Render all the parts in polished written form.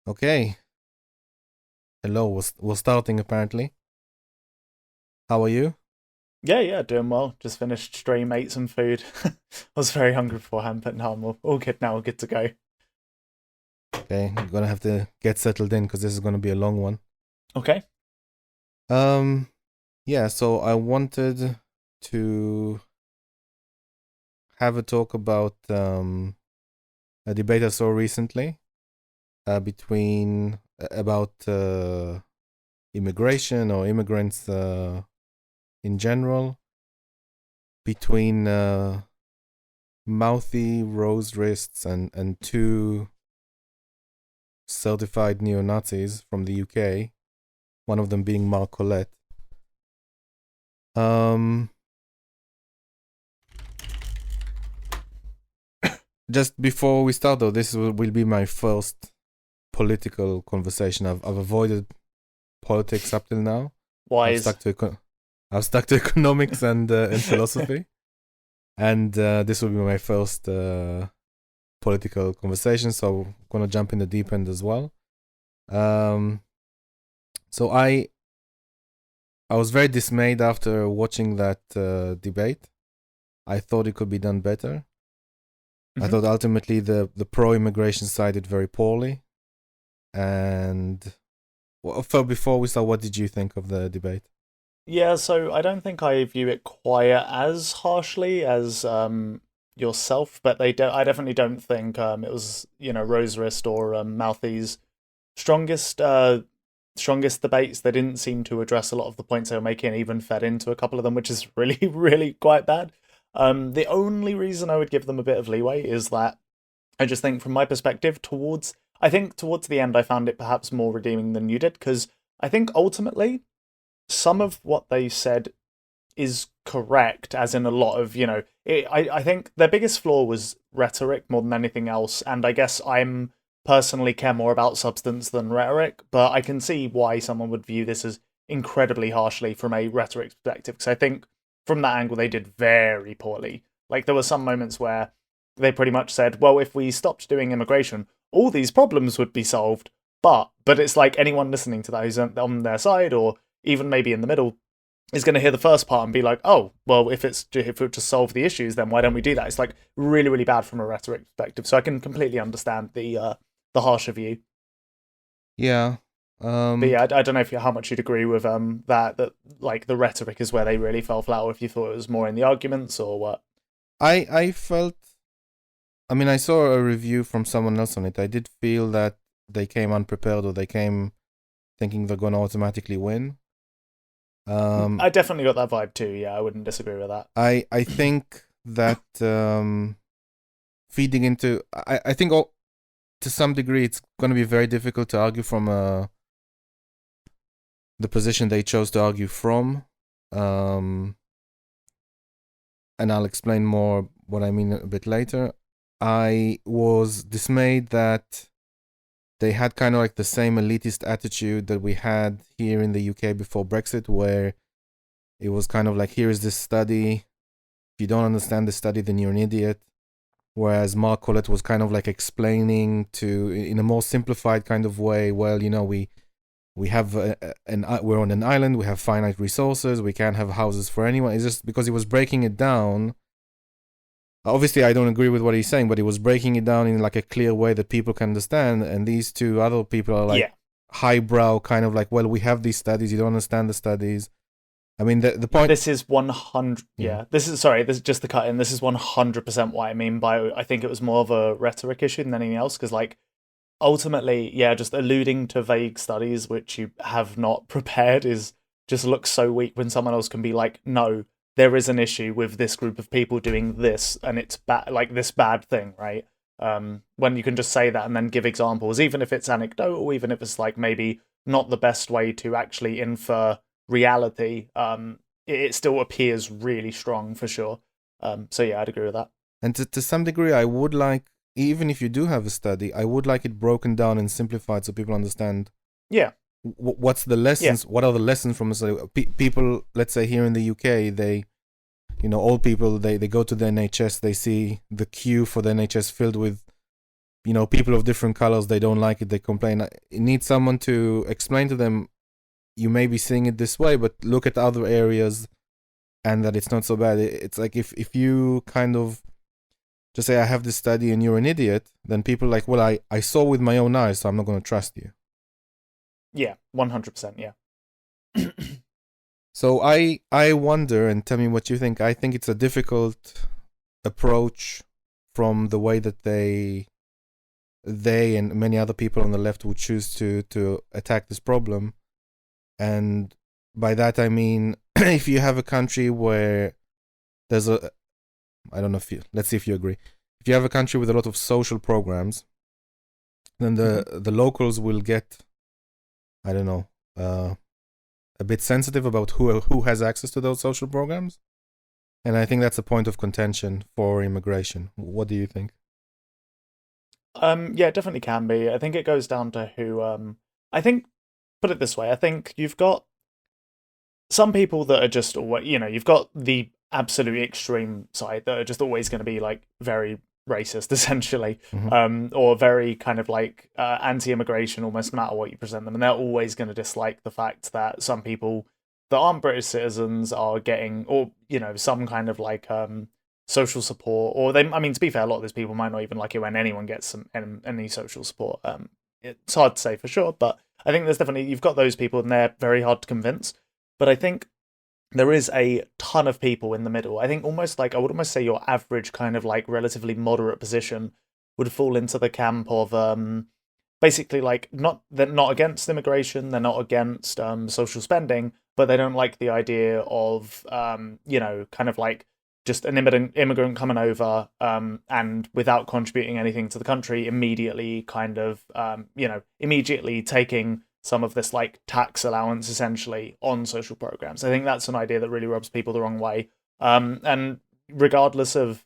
Okay. Hello. We're starting apparently. How are you? Yeah, doing well. Just finished stream, ate some food. I was very hungry beforehand, but now I'm all good now, good to go. Okay. You're gonna have to get settled in because this is gonna be a long one. Okay. Um. Yeah. So I wanted to have a talk about a debate I saw recently between about immigration or immigrants in general between Mouthy, Rose Wrists, and two certified neo Nazis from the UK. One of them being Mark Collet. Um, just before we start, though, this will be my first political conversation. I've avoided politics up till now. I've Wise. stuck to I've stuck to economics and philosophy, and this will be my first political conversation. So I'm gonna jump in the deep end as well. Um, so I was very dismayed after watching that debate. I thought it could be done better. I hmm thought ultimately the pro-immigration side did very poorly. And well, before we start, what did you think of the debate? Yeah, so I don't think I view it quite as harshly as yourself, but they don't. I definitely don't think it was Rose Wrist or Mouthy's strongest strongest debates. They didn't seem to address a lot of the points they were making, even fed into a couple of them, which is really really quite bad. The only reason I would give them a bit of leeway is that I just think, from my perspective, I think towards the end, I found it perhaps more redeeming than you did, because I think ultimately some of what they said is correct, as in a lot of, I think their biggest flaw was rhetoric more than anything else. And I guess I'm personally care more about substance than rhetoric, but I can see why someone would view this as incredibly harshly from a rhetoric perspective, because I think from that angle, they did very poorly. Like, there were some moments where they pretty much said, well, if we stopped doing immigration, all these problems would be solved. But it's like anyone listening to that who's on their side, or even maybe in the middle, is going to hear the first part and be like, "Oh, well, if it would just solve the issues, then why don't we do that?" It's like really, really bad from a rhetoric perspective. So I can completely understand the harsher view. Yeah. But Um. yeah, I don't know if how much you'd agree with that like the rhetoric is where they really fell flat, or if you thought it was more in the arguments or what. I felt. I mean, I saw a review from someone else on it. I did feel that they came unprepared, or they came thinking they're going to automatically win. Um. I definitely got that vibe too. Yeah, I wouldn't disagree with that. I think that feeding into I think to some degree it's going to be very difficult to argue from the position they chose to argue from, um, and I'll explain more what I mean a bit later. I was dismayed that they had kind of like the same elitist attitude that we had here in the UK before Brexit, where it was kind of like, here is this study. If you don't understand the study, then you're an idiot. Whereas Mark Collet was kind of like explaining to, in a more simplified kind of way, well, we have we're on an island, we have finite resources, we can't have houses for anyone. It's just because he was breaking it down. Obviously, I don't agree with what he's saying, but he was breaking it down in like a clear way that people can understand. And these two other people are like Yeah, highbrow, kind of like, well, we have these studies, you don't understand the studies. I mean, the point, this is 100. yeah, Yeah, this is sorry. This is just the cut in. This is 100% what I mean by I think it was more of a rhetoric issue than anything else, because like ultimately, yeah, just alluding to vague studies which you have not prepared is just looks so weak when someone else can be like, no, there is an issue with this group of people doing this, and it's bad, like this bad thing, right? When you can just say that and then give examples, even if it's anecdotal, even if it's like maybe not the best way to actually infer reality, it still appears really strong for sure. So yeah, I'd agree with that. and to some degree, I would like, even if you do have a study, I would like it broken down and simplified so people understand Yeah, what's the yeah, lessons. What are the lessons from a study? People, let's say here in the UK, they, old people, they go to the NHS, they see the queue for the NHS filled with people of different colors, they don't like it, they complain. It needs someone to explain to them, you may be seeing it this way, but look at other areas and that it's not so bad. It's like if you kind of just say, I have this study and you're an idiot, then people are like, well, I saw with my own eyes, so I'm not going to trust you. Yeah, 100%, yeah. So I wonder, and tell me what you think. I think it's a difficult approach from the way that they and many other people on the left would choose to attack this problem. And by that I mean, if you have a country where there's let's see if you agree. If you have a country with a lot of social programs, then the locals will get, I don't know, a bit sensitive about who has access to those social programs. And I think that's a point of contention for immigration. What do you think? Yeah, it definitely can be. I think it goes down to who. I think, put it this way, I think you've got some people that are just, you've got the absolute extreme side that are just always going to be like very racist, essentially, or very kind of like anti-immigration, almost no matter what you present them, and they're always going to dislike the fact that some people that aren't British citizens are getting, or some kind of like social support, or they. I mean, to be fair, a lot of these people might not even like it when anyone gets any social support. It's hard to say for sure, but I think there's definitely, you've got those people, and they're very hard to convince. But I think there is a ton of people in the middle. I think almost like, I would almost say your average kind of like relatively moderate position would fall into the camp of basically like they're not against immigration, they're not against social spending, but they don't like the idea of kind of like just an immigrant coming over and without contributing anything to the country, immediately kind of immediately taking some of this like tax allowance essentially on social programs. I think that's an idea that really rubs people the wrong way. And regardless of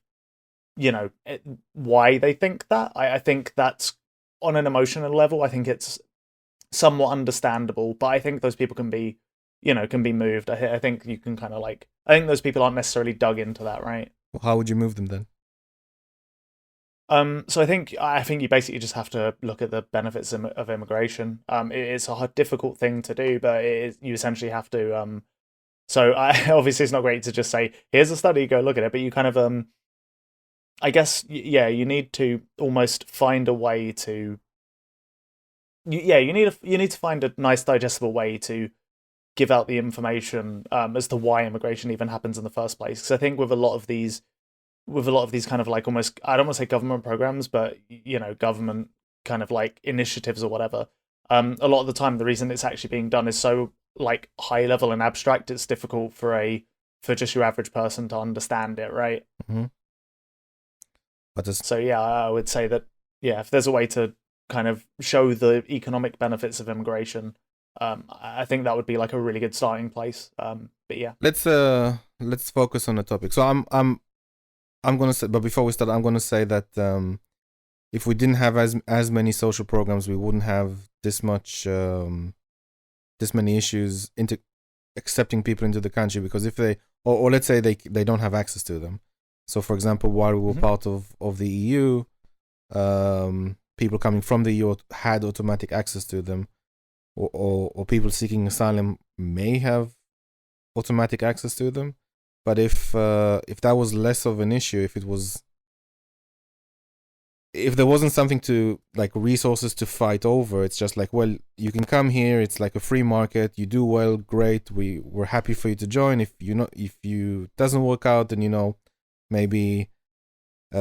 why they think that, I think that's on an emotional level. I think it's somewhat understandable, but I think those people can be moved. I think you can kind of like, I think those people aren't necessarily dug into that, right? Well, how would you move them then? So I think you basically just have to look at the benefits of immigration. It's a difficult thing to do, but you essentially have to. So obviously it's not great to just say, here's a study, go look at it, but you kind of I guess you need to almost find a way to. You need to find a nice digestible way to give out the information as to why immigration even happens in the first place. Because I think with a lot of these kind of like almost, I don't want to say government programs, but government kind of like initiatives or whatever, a lot of the time the reason it's actually being done is so like high level and abstract, it's difficult for just your average person to understand it, right? So yeah, I would say that if there's a way to kind of show the economic benefits of immigration, I think that would be like a really good starting place. But yeah, let's focus on the topic. So I'm gonna say, but before we start, I'm gonna say that if we didn't have as many social programs, we wouldn't have this many issues into accepting people into the country. Because if they, or let's say they don't have access to them. So for example, while we were part of the EU, people coming from the EU had automatic access to them, or people seeking asylum may have automatic access to them. But if that was less of an issue, if there wasn't something to like resources to fight over, it's just like, well, you can come here, it's like a free market, you do well, great, we're happy for you to join. If you doesn't work out, then maybe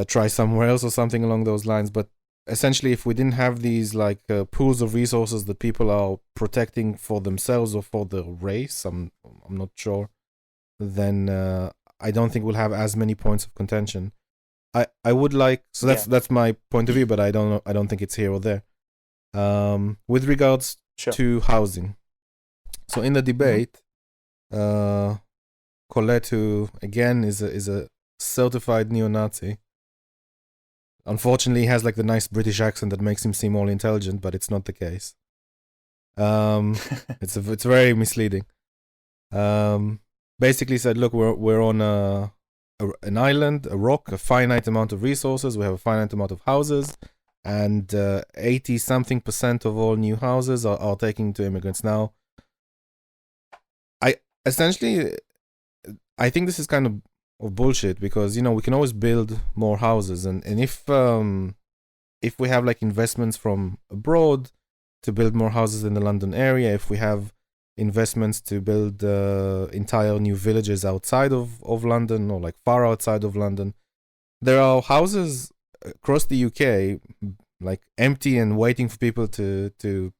try somewhere else or something along those lines. But essentially, if we didn't have these like pools of resources that people are protecting for themselves or for the race, I'm not sure, then I don't think we'll have as many points of contention. I would like, so that's my point of view, but I don't think it's here or there. With regards to housing, so in the debate, Collet, who again is a certified neo-Nazi, unfortunately he has like the nice British accent that makes him seem all intelligent, but it's not the case. It's very misleading. Basically said, look, we're on an island, a rock, a finite amount of resources. We have a finite amount of houses. and 80 something percent of all new houses are taken to immigrants. Now, I essentially I think this is kind of bullshit, because we can always build more houses, and if we have like investments from abroad to build more houses in the London area, if we have investments to build entire new villages outside of London, or like far outside of London, there are houses across the UK like empty and waiting for people to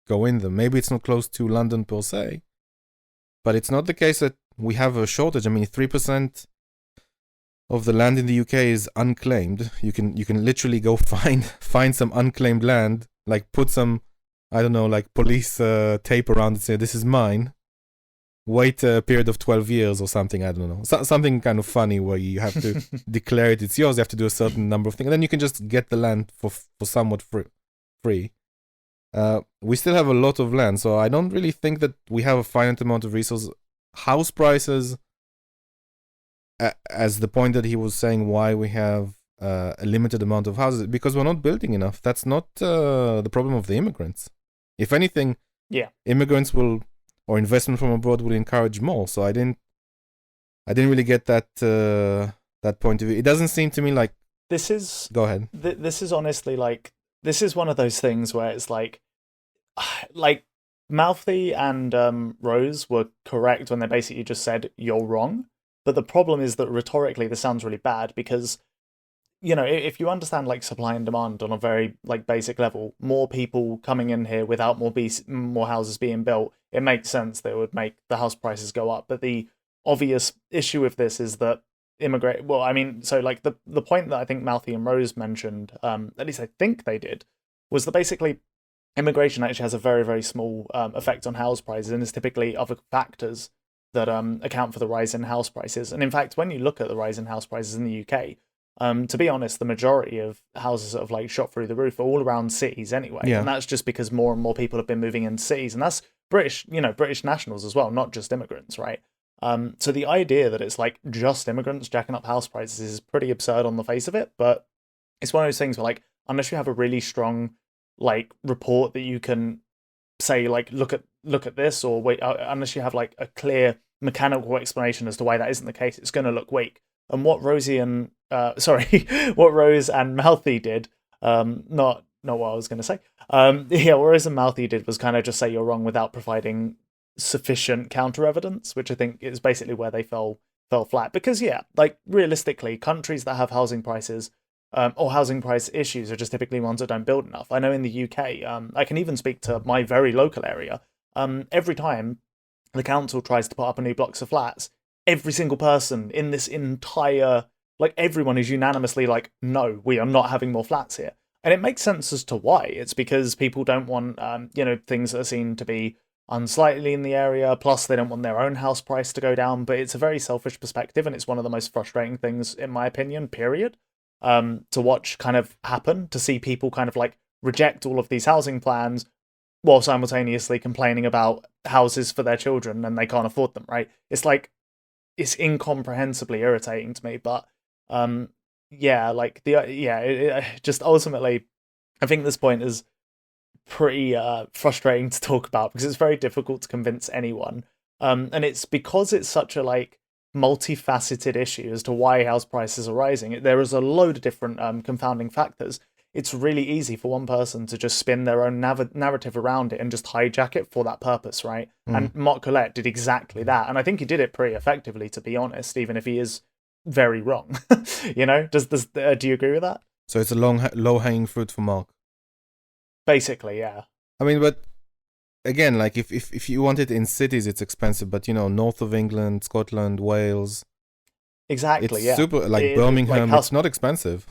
go in them. Maybe it's not close to London per se, but it's not the case that we have a shortage. I mean, 3% of the land in the UK is unclaimed. You can literally go find some unclaimed land, like put some, I don't know, like police tape around and say, this is mine. Wait a period of 12 years or something, I don't know. Something kind of funny where you have to declare it's yours. You have to do a certain number of things, and then you can just get the land for somewhat free. We still have a lot of land, so I don't really think that we have a finite amount of resources. House prices, as the point that he was saying, why we have a limited amount of houses, because we're not building enough. That's not the problem of the immigrants. If anything, immigrants will, or investment from abroad will encourage more. So I didn't really get that point of view. It doesn't seem to me like this is. Go ahead. This is honestly like, this is one of those things where it's like Mouthy and Rose were correct when they basically just said you're wrong. But the problem is that rhetorically this sounds really bad, because if you understand like supply and demand on a very like basic level, more people coming in here without more houses being built, it makes sense that it would make the house prices go up. But the obvious issue with this is that so like the point that I think Mouthy and Rose mentioned, at least I think they did, was that basically immigration actually has a very, very small effect on house prices, and is typically other factors that account for the rise in house prices. And in fact, when you look at the rise in house prices in the UK, to be honest, the majority of houses that have like shot through the roof are all around cities anyway. Yeah. And that's just because more and more people have been moving into cities, and that's British nationals as well, not just immigrants, right? So the idea that it's like just immigrants jacking up house prices is pretty absurd on the face of it. But it's one of those things where, like, unless you have a really strong like report that you can say like look at this, or wait, unless you have like a clear mechanical explanation as to why that isn't the case, it's going to look weak. And what Rose and Mouthy did, not what I was going to say. What Rose and Mouthy did was kind of just say you're wrong without providing sufficient counter evidence, which I think is basically where they fell flat. Because like realistically, countries that have housing prices or housing price issues are just typically ones that don't build enough. I know in the UK, I can even speak to my very local area. Every time the council tries to put up a new blocks of flats, every single person in this entire, like everyone is unanimously like, no, we are not having more flats here. And it makes sense as to why. It's because people don't want, things that are seen to be unsightly in the area. Plus, they don't want their own house price to go down. But it's a very selfish perspective, and it's one of the most frustrating things, in my opinion, period, to watch kind of happen, to see people kind of like reject all of these housing plans while simultaneously complaining about houses for their children and they can't afford them, right? It's like, it's incomprehensibly irritating to me. But just ultimately, I think this point is pretty frustrating to talk about, because it's very difficult to convince anyone, and it's because it's such a like multifaceted issue as to why house prices are rising. There is a load of different confounding factors. It's really easy for one person to just spin their own narrative around it and just hijack it for that purpose, right? And Mark Collet did exactly that, and I think he did it pretty effectively, to be honest, even if he is very wrong. Do you agree with that? So it's a low-hanging fruit for Mark. Basically, yeah. I mean, but again, like if you want it in cities, it's expensive. But north of England, Scotland, Wales, exactly, it's super. Like Birmingham, it's not expensive.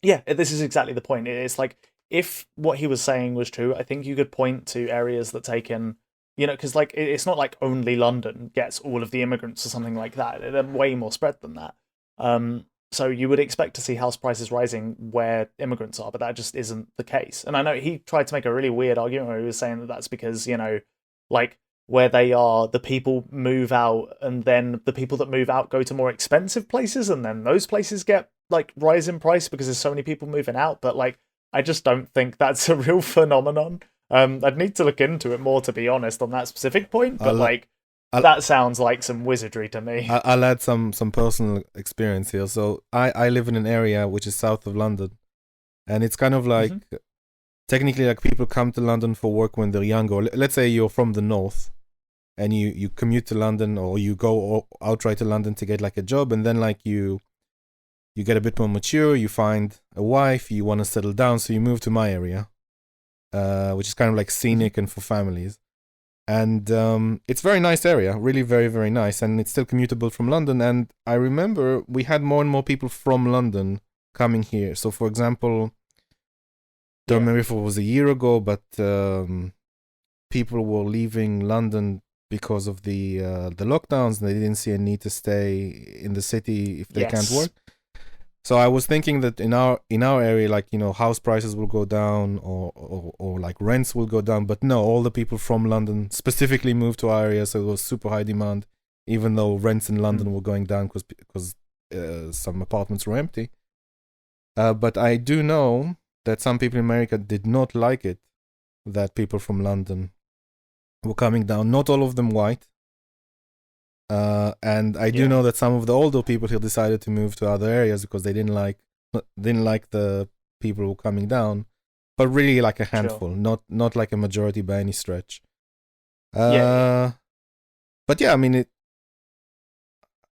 Yeah, this is exactly the point. It's like, if what he was saying was true, I think you could point to areas that take in, because like it's not like only London gets all of the immigrants or something like that. They're way more spread than that. So you would expect to see house prices rising where immigrants are, but that just isn't the case. And I know he tried to make a really weird argument where he was saying that that's because, like where they are, the people move out, and then the people that move out go to more expensive places, and then those places get like rise in price because there's so many people moving out. But like, I just don't think that's a real phenomenon. I'd need to look into it more, to be honest, on that specific point. But that sounds like some wizardry to me. I'll add some personal experience here. So I live in an area which is south of London, and it's kind of like technically like people come to London for work when they're younger. Let's say you're from the north, and you commute to London, or you go outright to London to get like a job, and then like you get a bit more mature, you find a wife, you want to settle down, so you move to my area, which is kind of like scenic and for families. And it's a very nice area, really very, very nice, and it's still commutable from London. And I remember we had more and more people from London coming here. So for example, don't remember if it was a year ago, but people were leaving London because of the lockdowns, and they didn't see a need to stay in the city if they can't work. So I was thinking that in our area, like, you know, house prices will go down, or like rents will go down. But no, all the people from London specifically moved to our area, so it was super high demand, even though rents in London were going down because some apartments were empty. But I do know that some people in America did not like it that people from London were coming down. Not all of them white. And I do know that some of the older people here decided to move to other areas because they didn't like the people who were coming down, but really like a handful, not like a majority by any stretch. But yeah, I mean,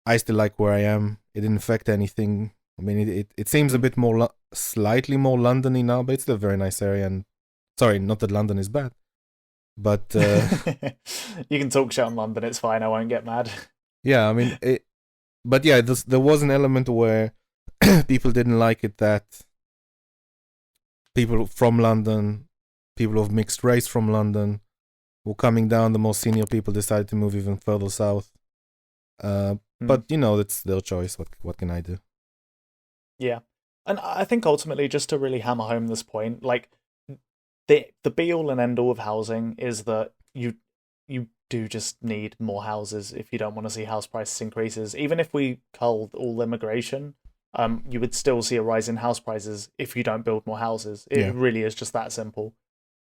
I still like where I am. It didn't affect anything. I mean, it seems a bit more slightly more Londony now, but it's still a very nice area. And sorry, not that London is bad. But you can talk shit on London, it's fine, I won't get mad. Yeah, I mean, but yeah, there was an element where people didn't like it that people from London, people of mixed race from London, were coming down. The more senior people decided to move even further south. But, you know, that's their choice. What can I do? Yeah. And I think ultimately, just to really hammer home this point, like, the be-all and end-all of housing is that you do just need more houses if you don't want to see house prices increases. Even if we culled all immigration, you would still see a rise in house prices if you don't build more houses. It really is just that simple.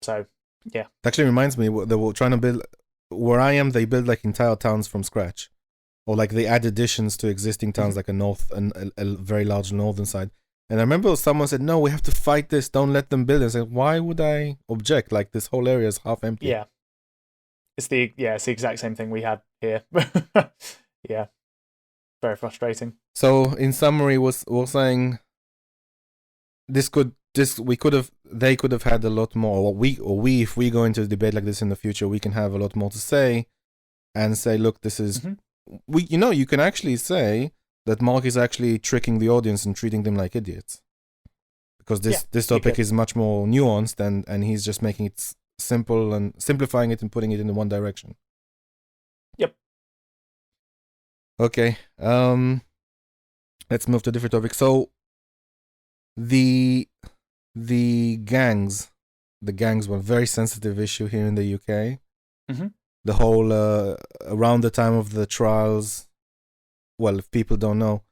So, yeah. It actually reminds me, they were trying to build, where I am, they build like entire towns from scratch. Or like they add additions to existing towns, like a very large northern side. And I remember someone said, no, we have to fight this. Don't let them build it. I said, why would I object? Like, this whole area is half empty. Yeah. It's the exact same thing we had here. Yeah. Very frustrating. So, in summary, we're saying they could have had a lot more, or we, if we go into a debate like this in the future, we can have a lot more to say and say, look, this is, you can actually say that Mark is actually tricking the audience and treating them like idiots. Because this topic is much more nuanced, and he's just making it simple and simplifying it and putting it in one direction. Yep. Okay. Let's move to a different topic. So the gangs were a very sensitive issue here in the UK. The whole around the time of the trials, well, if people don't know,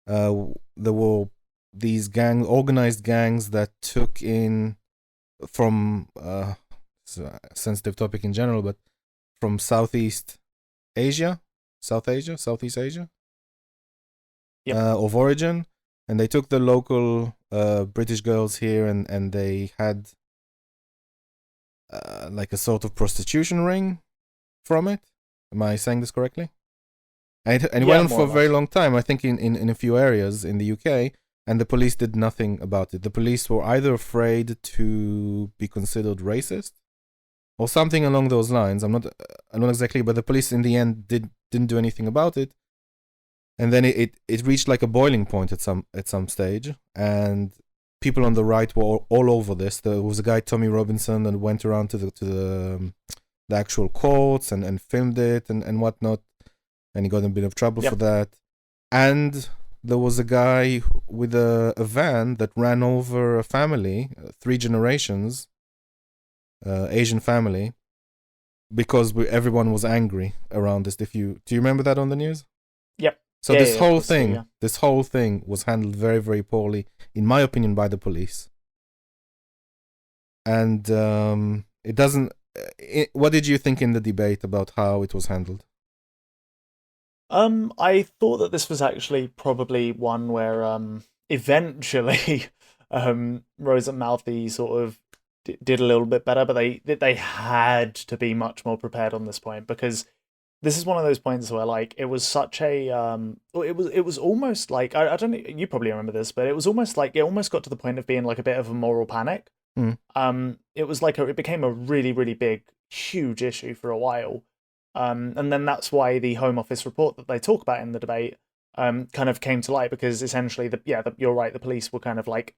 there were these organized gangs that took in from it's a sensitive topic in general, but from Southeast Asia, Southeast Asia, of origin, and they took the local British girls here, and they had like a sort of prostitution ring from it. Am I saying this correctly? And it went on for a very long time, I think in a few areas in the UK, and the police did nothing about it. The police were either afraid to be considered racist or something along those lines. I'm not exactly, but the police in the end didn't do anything about it. And then it reached like a boiling point at some stage, and people on the right were all over this. There was a guy, Tommy Robinson, that went around to the actual courts and filmed it and whatnot. And he got in a bit of trouble for that. And there was a guy with a van that ran over a family, 3 generations, Asian family, because everyone was angry around this. Do you remember that on the news? Yep. So this whole thing was handled very, very poorly, in my opinion, by the police. and it doesn't. What did you think in the debate about how it was handled? I thought that this was actually probably one where eventually Rose and Mouthy sort of did a little bit better, but they had to be much more prepared on this point, because this is one of those points where like it was such a it was almost like I don't know, you probably remember this, but it was almost like it almost got to the point of being like a bit of a moral panic. Mm. It was like it became a really really big huge issue for a while. And then that's why the Home Office report that they talk about in the debate kind of came to light, because essentially you're right, the police were kind of like,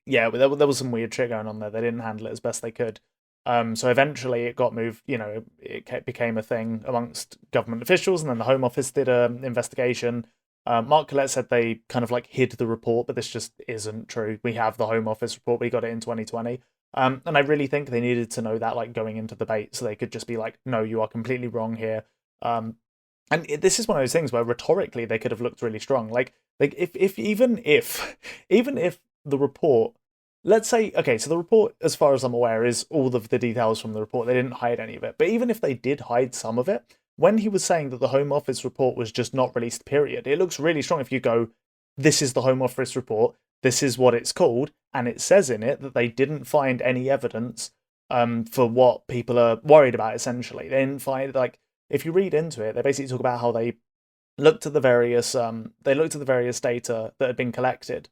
yeah, there was some weird shit going on there. They didn't handle it as best they could. So eventually it got moved, it became a thing amongst government officials, and then the Home Office did an investigation. Mark Collet said they kind of like hid the report, but this just isn't true. We have the Home Office report. We got it in 2020. And I really think they needed to know that, like, going into the debate, so they could just be like, no, you are completely wrong here. This is one of those things where rhetorically they could have looked really strong. Like if even if even if the report, let's say, okay, so the report, as far as I'm aware, is all of the details from the report. They didn't hide any of it. But even if they did hide some of it, when he was saying that the Home Office report was just not released, period, it looks really strong if you go, this is the Home Office report, this is what it's called, and it says in it that they didn't find any evidence for what people are worried about, essentially. They didn't find, like, if you read into it, they basically talk about how they looked at the various data that had been collected.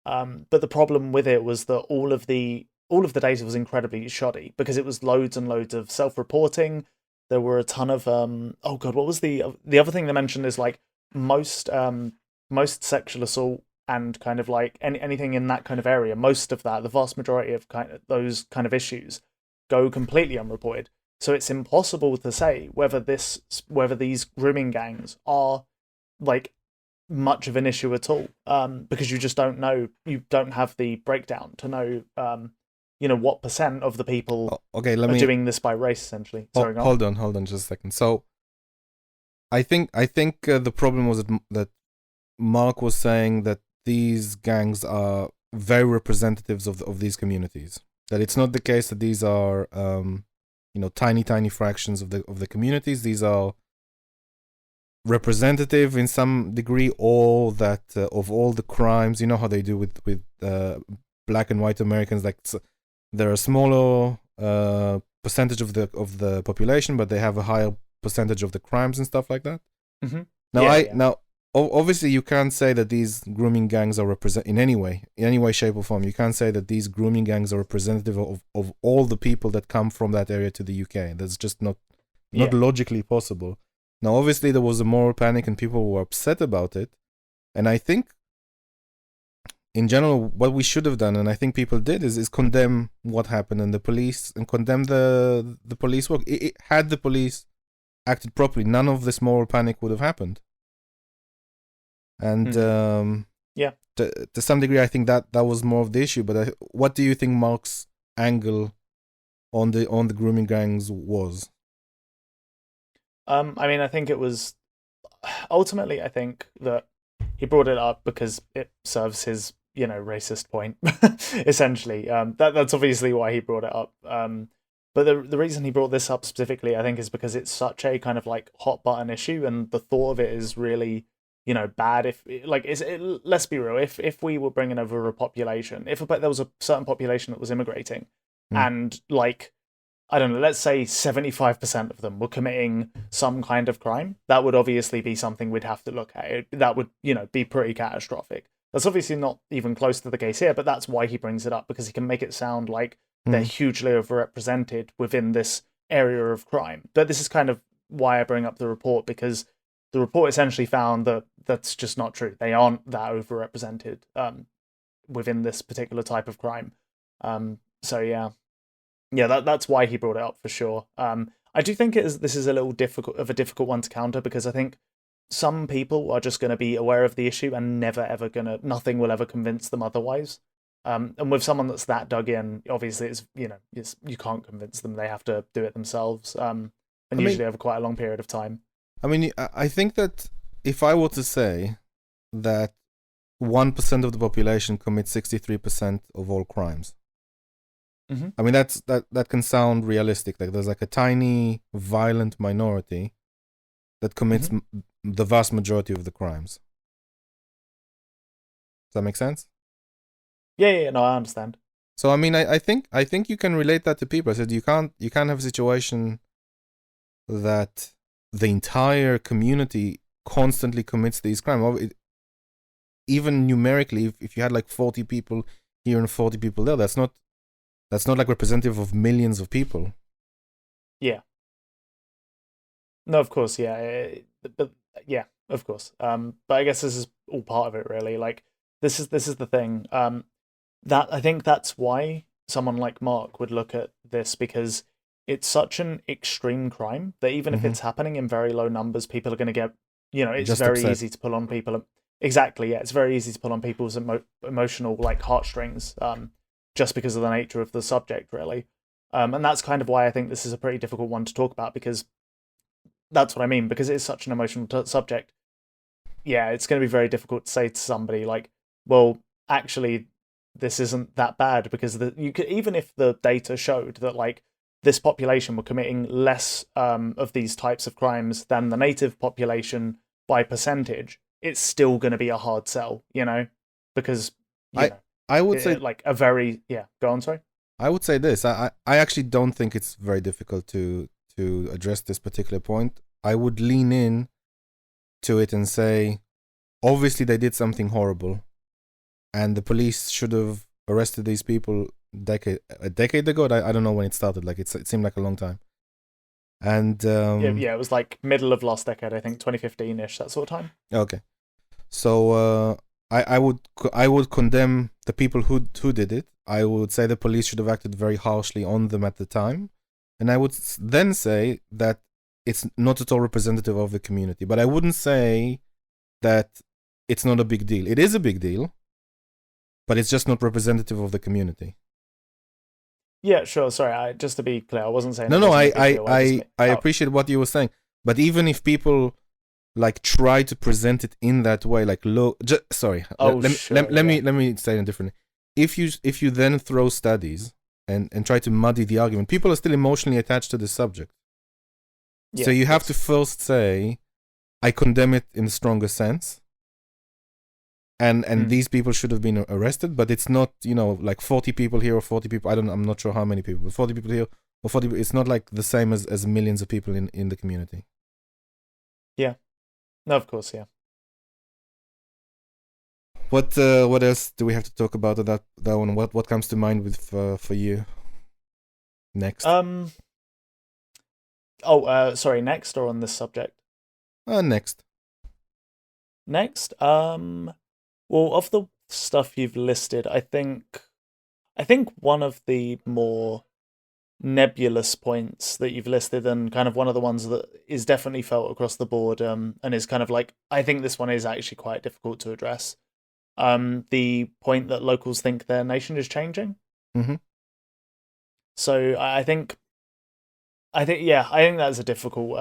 But the problem with it was that all of the data was incredibly shoddy, because it was loads and loads of self-reporting. There were a ton of oh god, what was the other thing they mentioned is like most sexual assault and kind of like anything in that kind of area, most of that, the vast majority of kind of those kind of issues go completely unreported. So it's impossible to say whether these grooming gangs are like much of an issue at all, because you just don't know. You don't have the breakdown to know, what percent of the people Okay, are doing this by race, essentially. Sorry, go on. Hold on, just a second. So, I think the problem was that Mark was saying that these gangs are very representatives of these communities. That it's not the case that these are tiny fractions of the communities. These are representative in some degree, all that of all the crimes. You know how they do with black and white Americans. Like, they're a smaller percentage of the population, but they have a higher percentage of the crimes and stuff like that. Mm-hmm. Now, obviously, you can't say that these grooming gangs are in any way, shape, or form. You can't say that these grooming gangs are representative of all the people that come from that area to the UK. That's just not logically possible. Now, obviously, there was a moral panic and people were upset about it. And I think, in general, what we should have done, and I think people did, is condemn what happened and condemn the police work. Had the police acted properly, none of this moral panic would have happened. And to some degree, I think that was more of the issue. But what do you think Mark's angle on the grooming gangs was? I mean, I think it was ultimately. I think that he brought it up because it serves his, racist point, essentially. That's obviously why he brought it up. But the reason he brought this up specifically, I think, is because it's such a kind of like hot button issue, and the thought of it is really, bad. If let's be real, if we were bringing over a population, if there was a certain population that was immigrating, and like, I don't know, let's say 75% of them were committing some kind of crime, that would obviously be something we'd have to look at. That would, be pretty catastrophic. That's obviously not even close to the case here, but that's why he brings it up, because he can make it sound like they're hugely overrepresented within this area of crime. But this is kind of why I bring up the report, because the report essentially found that that's just not true. They aren't that overrepresented within this particular type of crime. So yeah. Yeah, that's why he brought it up for sure. I do think this is a little difficult one to counter, because I think some people are just going to be aware of the issue and nothing will ever convince them otherwise. And with someone that's that dug in, obviously you can't convince them. They have to do it themselves. And usually over quite a long period of time. I mean, I think that if I were to say that 1% of the population commits 63% of all crimes, Hmm. I mean, that can sound realistic. Like there's like a tiny violent minority that commits Hmm. the vast majority of the crimes. Does that make sense? Yeah, no, I understand. So I mean, I think you can relate that to people. I said you can't have a situation that the entire community constantly commits these crimes. Even numerically, if you had like 40 people here and 40 people there, that's not like representative of millions of people. Yeah. No, of course, yeah, but yeah, of course. But I guess this is all part of it, really. Like, this is the thing. That I think that's why someone like Mark would look at this, because it's such an extreme crime that even if Hmm. it's happening in very low numbers, people are going to get, it's Just very upset. easy to pull on people. Exactly, yeah, it's very easy to pull on people's emotional like heartstrings, just because of the nature of the subject, really. And that's kind of why I think this is a pretty difficult one to talk about, because that's what I mean, because it's such an emotional subject. Yeah, it's going to be very difficult to say to somebody like, well, actually, this isn't that bad, because you could, even if the data showed that like this population were committing less of these types of crimes than the native population by percentage, it's still going to be a hard sell, because you I know I would say like a very yeah. Go on, sorry. I would say this. I actually don't think it's very difficult to address this particular point. I would lean in to it and say, obviously they did something horrible, and the police should have arrested these people a decade ago. I don't know when it started. Like it seemed like a long time. And Yeah, yeah, it was like middle of last decade, I think 2015 ish, that sort of time. okay, so I would condemn the people who did it. I would say the police should have acted very harshly on them at the time, and I would then say that it's not at all representative of the community. But I wouldn't say that it's not a big deal. It is a big deal, but it's just not representative of the community. Yeah, sure. Sorry, just to be clear, I wasn't saying No, it no, wasn't a I, big I, deal. I just I, I appreciate what you were saying, but even if people like try to present it in that way, like look, sorry, oh, sure, yeah, let me say it differently. If you then throw studies and try to muddy the argument, people are still emotionally attached to the subject. So yeah, you of have to course, first say, I condemn it in the strongest sense, and mm. these people should have been arrested, but it's not, like 40 people here or 40 people, I'm not sure how many people, but 40 people here or 40 people, it's not like the same as millions of people in the community. Yeah, no, of course, yeah. What else do we have to talk about that one? What comes to mind with for you next? Um, sorry, next or on this subject? Next. Next, well, of the stuff you've listed, I think one of the more nebulous points that you've listed, and kind of one of the ones that is definitely felt across the board, and is kind of like, I think this one is actually quite difficult to address. The point that locals think their nation is changing. Mm-hmm. So yeah, I think that's a difficult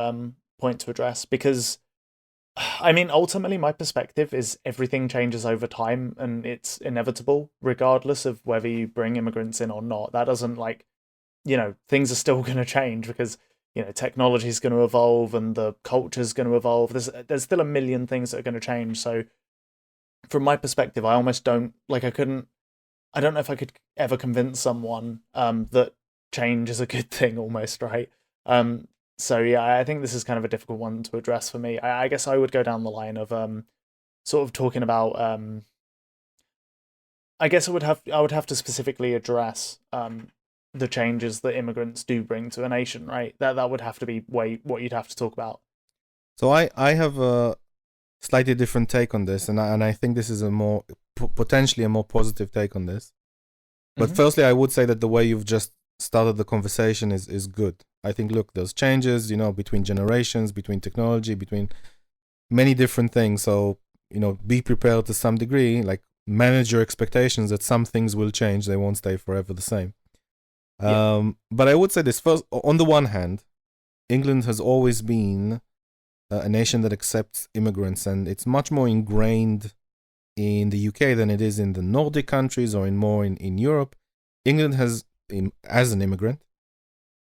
point to address, because I mean, ultimately, my perspective is everything changes over time and it's inevitable, regardless of whether you bring immigrants in or not. That doesn't like, things are still going to change, because, technology is going to evolve and the culture is going to evolve. There's still a million things that are going to change. So, from my perspective, I almost don't like, I don't know if I could ever convince someone that change is a good thing, almost, right? So yeah, I think this is kind of a difficult one to address for me. I guess I would go down the line of sort of talking about I guess I would have to specifically address the changes that immigrants do bring to a nation, right? That would have to be what you'd have to talk about. So I have a slightly different take on this, and I think this is a more potentially a more positive take on this. But Hmm. firstly, I would say that the way you've just started the conversation is good. I think, look, there's changes, between generations, between technology, between many different things. So, be prepared to some degree, like manage your expectations that some things will change. They won't stay forever the same. Yeah. But I would say this first, on the one hand, England has always been a nation that accepts immigrants, and it's much more ingrained in the UK than it is in the Nordic countries or in Europe. England has as an immigrant,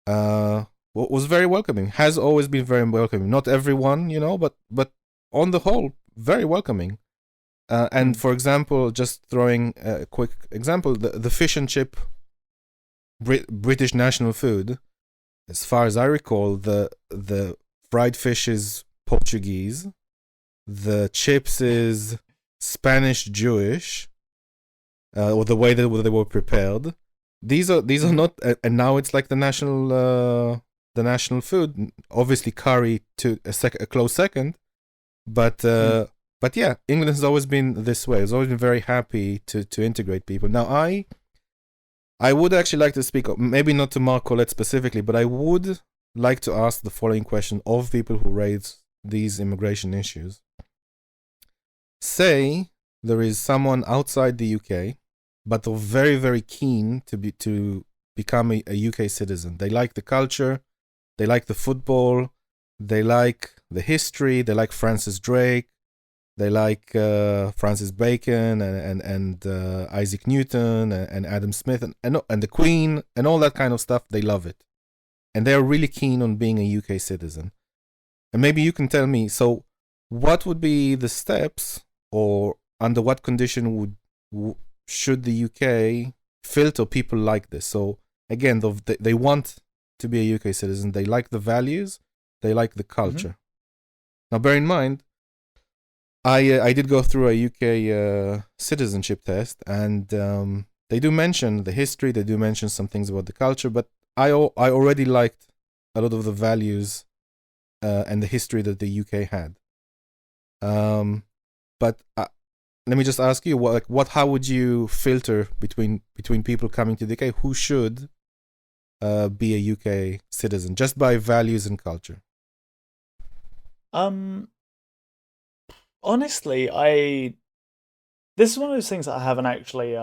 was very welcoming. Has always been very welcoming. Not everyone, but on the whole, very welcoming. And for example, just throwing a quick example, the fish and chip British national food, as far as I recall, the fried fish is Portuguese, the chips is Spanish Jewish, or the way that they were prepared. These are not, and now it's like the national food. Obviously, curry to a close second, but yeah, England has always been this way. It's always been very happy to integrate people. Now, I would actually like to speak, maybe not to Mark Collet specifically, but I would like to ask the following question of people who raise these immigration issues. Say there is someone outside the UK, but they're very, very keen to become a UK citizen. They like the culture, they like the football, they like the history, they like Francis Drake, they like Francis Bacon and Isaac Newton and Adam Smith and the Queen and all that kind of stuff. They love it. And they're really keen on being a UK citizen. And maybe you can tell me, so what would be the steps, or under what condition should the UK filter people like this? So again, they want to be a UK citizen. They like the values. They like the culture. Now, bear in mind, I did go through a UK citizenship test, and they do mention the history. They do mention some things about the culture, but I already liked a lot of the values and the history that the UK had. But let me just ask you, how would you filter between people coming to the UK who should be a UK citizen just by values and culture? Honestly, this is one of those things that I haven't actually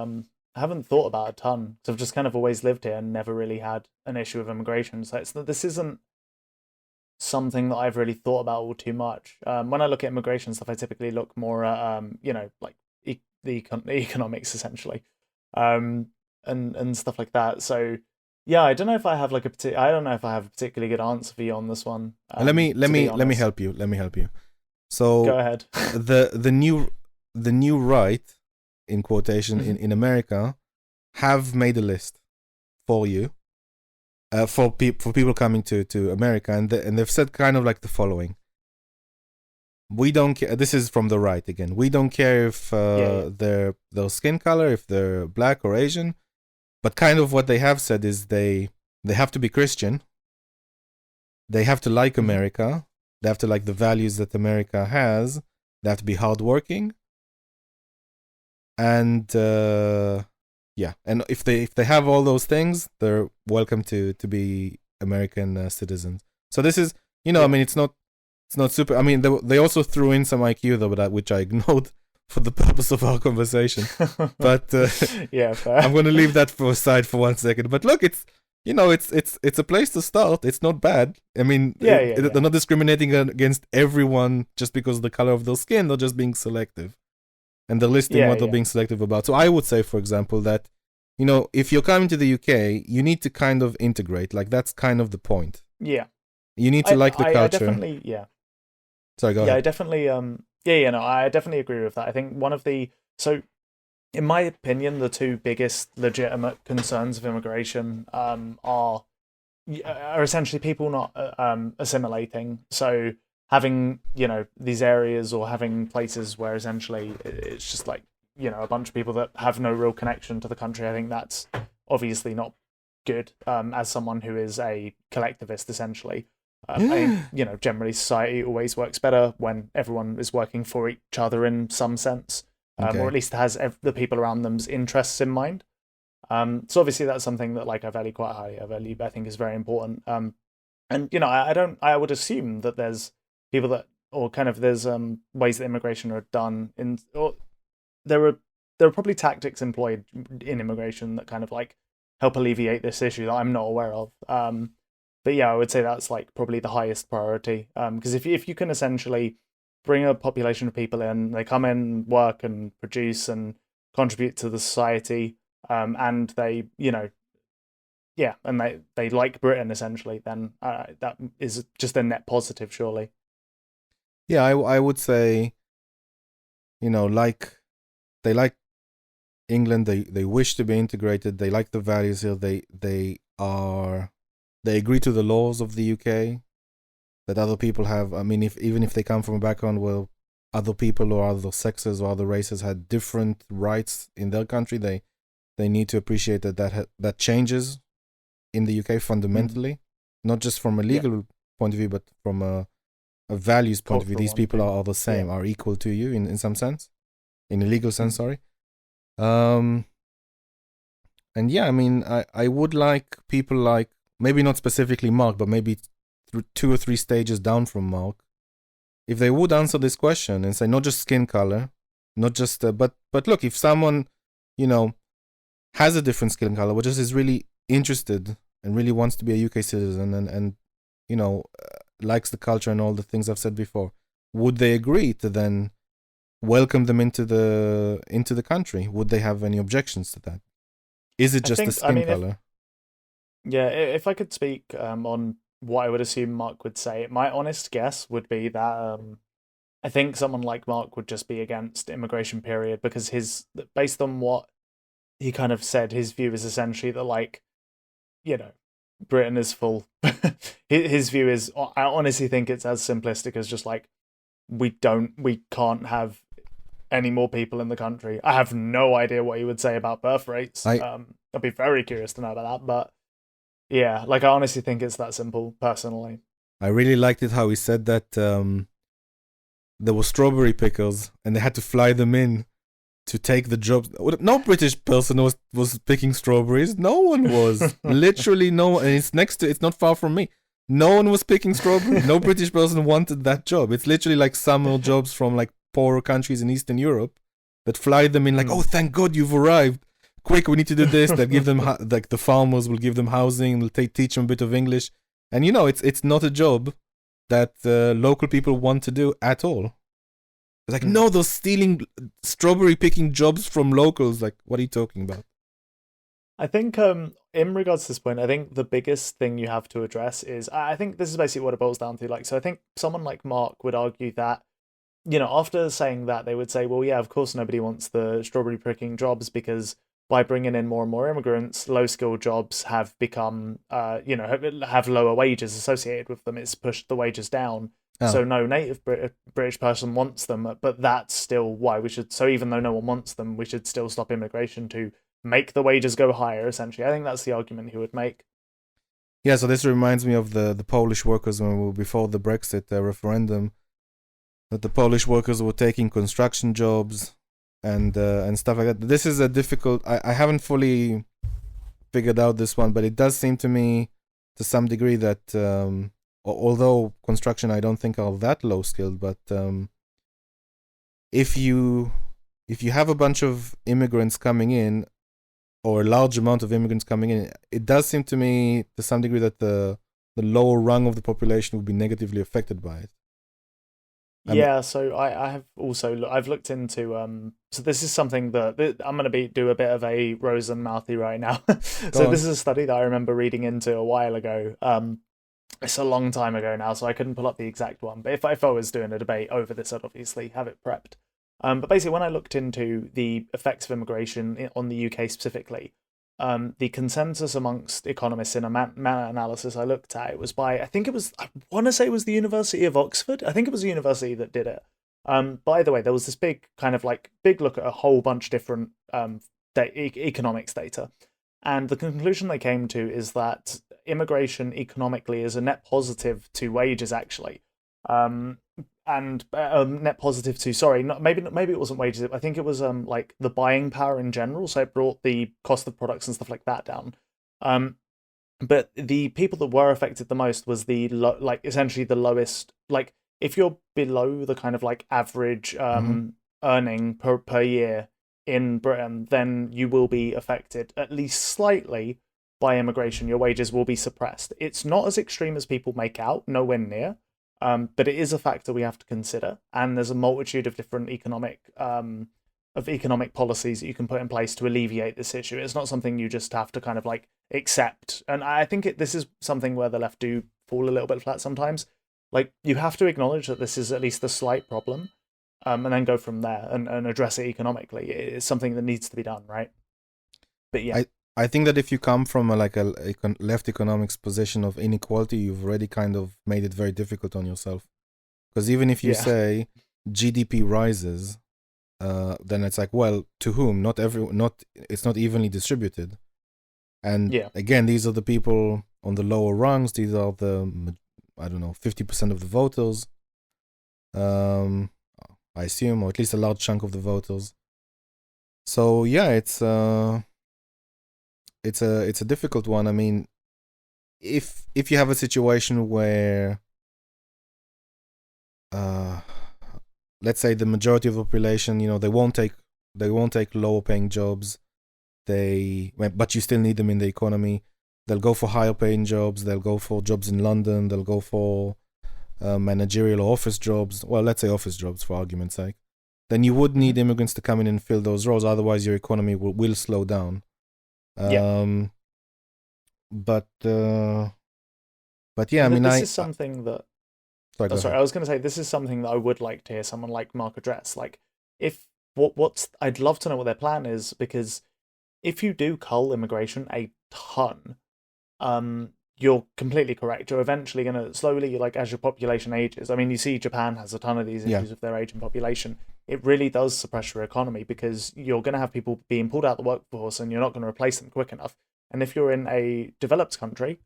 haven't thought about a ton. So I've just kind of always lived here and never really had an issue with immigration. So this isn't something that I've really thought about all too much. When I look at immigration stuff, I typically look more at like the economics essentially, and stuff like that. So yeah, I don't know if I have like I don't know if I have a particularly good answer for you on this one. Let me help you. Let me help you. So go ahead. the new right, in quotation, in America, have made a list for you, for people coming to America, and they've said kind of like the following: we don't care. This is from the right again. We don't care if their skin color, if they're black or Asian, but kind of what they have said is they have to be Christian. They have to like America. They have to like the values that America has. They have to be hardworking. And and if they have all those things, they're welcome to be American citizens. So this is, I mean, it's not super. I mean, they also threw in some IQ though, but which I ignored for the purpose of our conversation. But fair. I'm going to leave that aside for 1 second. But look, it's a place to start. It's not bad. I mean, they're not discriminating against everyone just because of the color of their skin. They're just being selective, and they're listing what they're being selective about. So I would say, for example, that if you're coming to the UK, you need to kind of integrate. Like, that's kind of the point. Yeah, you need to like the culture. I definitely, Sorry, go ahead. I definitely, I definitely agree with that. I think in my opinion, the two biggest legitimate concerns of immigration are essentially people not assimilating. So having these areas or having places where essentially it's just like a bunch of people that have no real connection to the country. I think that's obviously not good. As someone who is a collectivist, essentially, I think generally society always works better when everyone is working for each other in some sense. Or at least has the people around them's interests in mind. So obviously that's something that I value quite highly. I think is very important. And I would assume that there's people that, or kind of there's ways that immigration are done or there are probably tactics employed in immigration that kind of help alleviate this issue that I'm not aware of. But yeah, I would say that's probably the highest priority. Because if you can essentially bring a population of people in, they come in, work and produce and contribute to the society, and they yeah, and they like Britain essentially, then that is just a net positive, surely. Yeah, I would say, like they like England, they wish to be integrated, they like the values here, they agree to the laws of the UK that other people have. I mean, if even if they come from a background where other people or other sexes or other races had different rights in their country, they need to appreciate that changes in the UK Mm. fundamentally, not just from a Yeah, legal point of view, but from a values point of view. cultural These one people too. are the Yeah. same, are equal to you in some sense, in a legal sense. Mm. Sorry. Um, and yeah, I mean, I would like people like, maybe not specifically Mark, but maybe two or three stages down from Mark, if they would answer this question and say not just skin color, not just but look, if someone, you know, has a different skin color, but just is really interested and really wants to be a UK citizen and likes the culture and all the things I've said before, would they agree to then welcome them into the country? Would they have any objections to that? Is it I just the think, I skin mean, color? if I could speak on what I would assume Mark would say, my honest guess would be that I think someone like Mark would just be against immigration, period, because based on what he kind of said, his view is essentially that, like, you know, Britain is full. His view is, I honestly think it's as simplistic as just like, we can't have any more people in the country. I have no idea what he would say about birth rates. I I'd be very curious to know about that, but yeah, like I honestly think it's that simple, personally. I really liked it how he said that there were strawberry pickers and they had to fly them in to take the job. No British person was picking strawberries. No one was. Literally no one. And it's not far from me. No one was picking strawberries. No British person wanted that job. It's literally like summer jobs from like poorer countries in Eastern Europe that fly them in like, oh, Mm. thank God you've arrived. Quick, we need to do this. That give them, like the farmers will give them housing, will teach them a bit of English. And it's not a job that local people want to do at all. It's like, Mm. no, they're stealing strawberry picking jobs from locals. Like, what are you talking about? I think in regards to this point, I think the biggest thing you have to address is, I think this is basically what it boils down to. Like, so I think someone like Mark would argue that, after saying that, they would say, well, yeah, of course nobody wants the strawberry picking jobs because by bringing in more and more immigrants, low skilled jobs have become, have lower wages associated with them. It's pushed the wages down. Oh, So no native British person wants them, but that's still why we should. So even though no one wants them, we should still stop immigration to make the wages go higher. Essentially, I think that's the argument he would make. yeah. So this reminds me of the Polish workers when we were before the Brexit referendum. That the Polish workers were taking construction jobs and stuff like that. This is a difficult. I haven't fully figured out this one, but it does seem to me, to some degree, that although construction I don't think are that low skilled, but if you have a bunch of immigrants coming in, or a large amount of immigrants coming in, it does seem to me to some degree that the lower rung of the population would be negatively affected by it. I mean, Yeah, so I have also I've looked into so this is something that I'm gonna be do a bit of a Rose and Mouthy right now. go So this on. is a study that I remember reading into a while ago. It's a long time ago now, so I couldn't pull up the exact one. But if I was doing a debate over this, I'd obviously have it prepped. But basically, when I looked into the effects of immigration on the UK specifically, the consensus amongst economists in a meta-analysis I looked at, it was by, I want to say it was the University of Oxford. I think it was the university that did it. By the way, there was this big kind of like big look at a whole bunch of different economics data, and the conclusion they came to is that immigration economically is a net positive to wages actually. Um, and net positive to, sorry, not, maybe it wasn't wages. I think it was like the buying power in general. So it brought the cost of products and stuff like that down. Um, but the people that were affected the most was like essentially the lowest. Like if you're below the kind of like average Mm-hmm. earning per year in Britain, then you will be affected at least slightly by immigration. Your wages will be suppressed. It's not as extreme as people make out, nowhere near. But it is a factor we have to consider, and there's a multitude of different economic of economic policies that you can put in place to alleviate this issue. It's not something you just have to kind of like accept. And I think this is something where the left do fall a little bit flat sometimes. Like, you have to acknowledge that this is at least a slight problem, and then go from there and address it economically. It's something that needs to be done, right? But yeah. I think that if you come from a left economics position of inequality, you've already kind of made it very difficult on yourself. Because even if you say GDP rises, then it's like, well, to whom? It's not evenly distributed. And again, these are the people on the lower rungs. These are the, I don't know, 50% of the voters. I assume, or at least a large chunk of the voters. So yeah, it's a difficult one. I mean, if you have a situation where, let's say the majority of the population, they won't take lower paying jobs, but you still need them in the economy. They'll go for higher paying jobs. They'll go for jobs in London. They'll go for managerial or office jobs. Well, let's say office jobs for argument's sake. Then you would need immigrants to come in and fill those roles. Otherwise, your economy will slow down. But yeah, I mean, this is something that. I was going to say, this is something that I would like to hear someone like Mark address. Like, I'd love to know what their plan is, because if you do cull immigration a ton, you're completely correct. You're eventually going to slowly, like, as your population ages. I mean, you see Japan has a ton of these issues with their aging population. It really does suppress your economy, because you're going to have people being pulled out of the workforce and you're not going to replace them quick enough. And if you're in a developed country,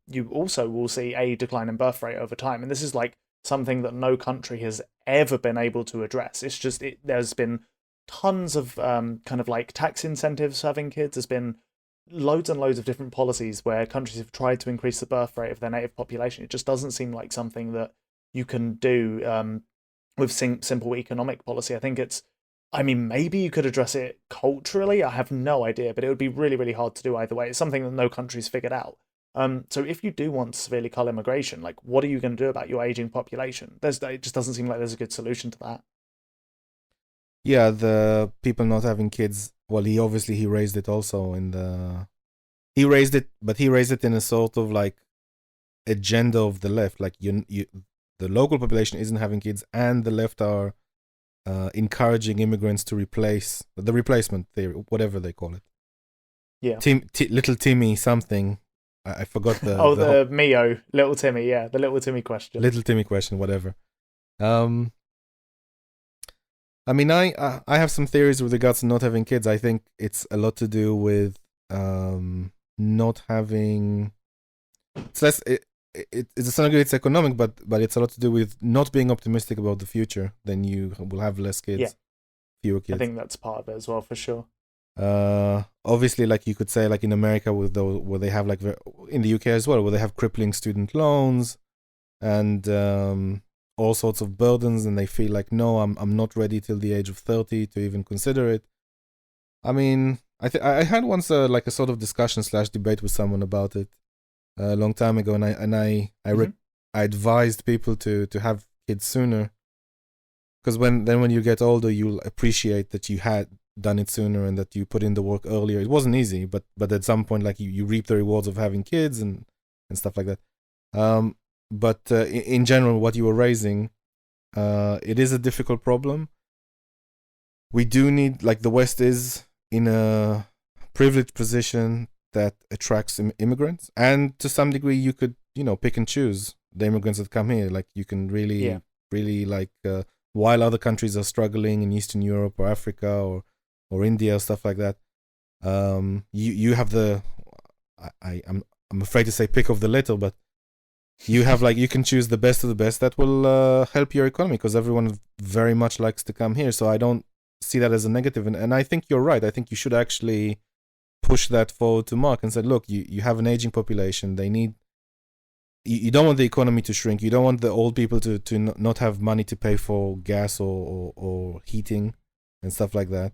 you also will see a decline in birth rate over time. And this is like something that no country has ever been able to address. It's just, there's been tons of kind of like tax incentives for having kids. There's been loads and loads of different policies where countries have tried to increase the birth rate of their native population. It just doesn't seem like something that you can do with simple economic policy. I think maybe you could address it culturally. I have no idea, but it would be really, really hard to do either way. It's something that no country's figured out. So if you do want to severely cull immigration, like, what are you going to do about your aging population? It just doesn't seem like there's a good solution to that. Yeah, the people not having kids. Well, he raised it also he raised it in a sort of like agenda of the left. Like, the local population isn't having kids, and the left are encouraging immigrants to replace the replacement theory, whatever they call it. Yeah. Little Timmy something. I forgot the. the Mio, Little Timmy, yeah, the Little Timmy question. Little Timmy question, whatever. I mean, I have some theories with regards to not having kids. I think it's a lot to do with not having. It's less. It's not good. It's economic, but it's a lot to do with not being optimistic about the future. Then you will have less kids, fewer kids. I think that's part of it as well, for sure. Obviously, like you could say, like in America, with those where they have in the UK as well, where they have crippling student loans and all sorts of burdens, and they feel like, no, I'm not ready till the age of 30 to even consider it. I mean, I had once a sort of discussion / debate with someone about it a long time ago, and I advised people to have kids sooner, because when you get older, you'll appreciate that you had done it sooner and that you put in the work earlier. It wasn't easy, but at some point, like, you reap the rewards of having kids and stuff like that. But in general, what you were raising, it is a difficult problem. We do need, like, the West is in a privileged position that attracts immigrants, and to some degree, you could, pick and choose the immigrants that come here. Like, you can really, like, while other countries are struggling in Eastern Europe or Africa or India or stuff like that, you have the, I'm afraid to say pick of the litter, but you have, like, you can choose the best of the best that will help your economy, because everyone very much likes to come here. So I don't see that as a negative, and I think you're right. I think you should actually push that forward to Mark and said, look, you have an aging population. They need. You don't want the economy to shrink. You don't want the old people to not have money to pay for gas or heating and stuff like that.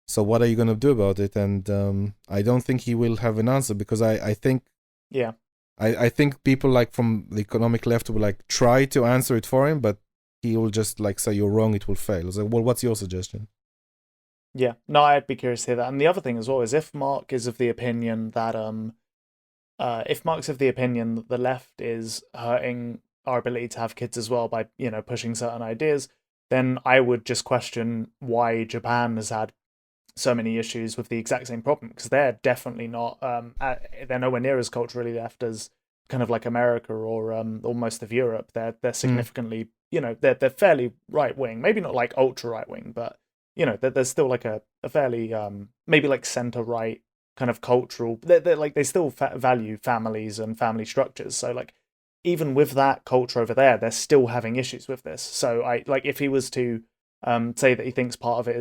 So what are you going to do about it? And I don't think he will have an answer, because I think. Yeah. I think people, like, from the economic left will, like, try to answer it for him, but he will just, like, say you're wrong, it will fail. I was like, well, what's your suggestion? Yeah, no, I'd be curious to hear that. And the other thing as well is if Mark is of the opinion that if Mark's of the opinion that the left is hurting our ability to have kids as well by, pushing certain ideas, then I would just question why Japan has had so many issues with the exact same problem, because they're definitely not they're nowhere near as culturally left as kind of like America or most of Europe. They're significantly, they're fairly right wing, maybe not like ultra right wing, but there's still like a fairly maybe like center right kind of cultural. They're like they still value families and family structures. So like even with that culture over there, they're still having issues with this. So I like if he was to say that he thinks part of it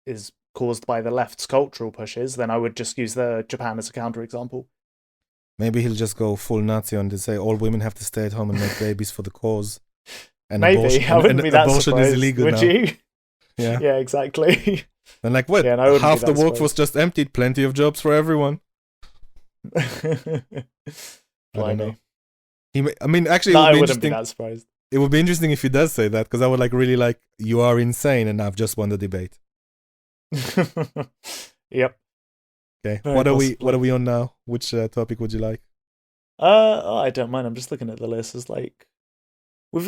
is caused by the left's cultural pushes, then I would just use the Japan as a counterexample. Maybe he'll just go full Nazi on to say all women have to stay at home and make babies for the cause. And Maybe abortion, I wouldn't be that abortion surprised. is illegal would now. you? Yeah. Yeah, exactly. And like what? Yeah, no, half the workforce just emptied. Plenty of jobs for everyone. I don't know. I mean, actually, no, it would be I wouldn't be interesting. that surprised. It would be interesting if he does say that, because I would like really like, you are insane, and I've just won the debate. Yep. Okay. Very What possibly. are we on now? Which topic would you like? I don't mind. I'm just looking at the list. It's like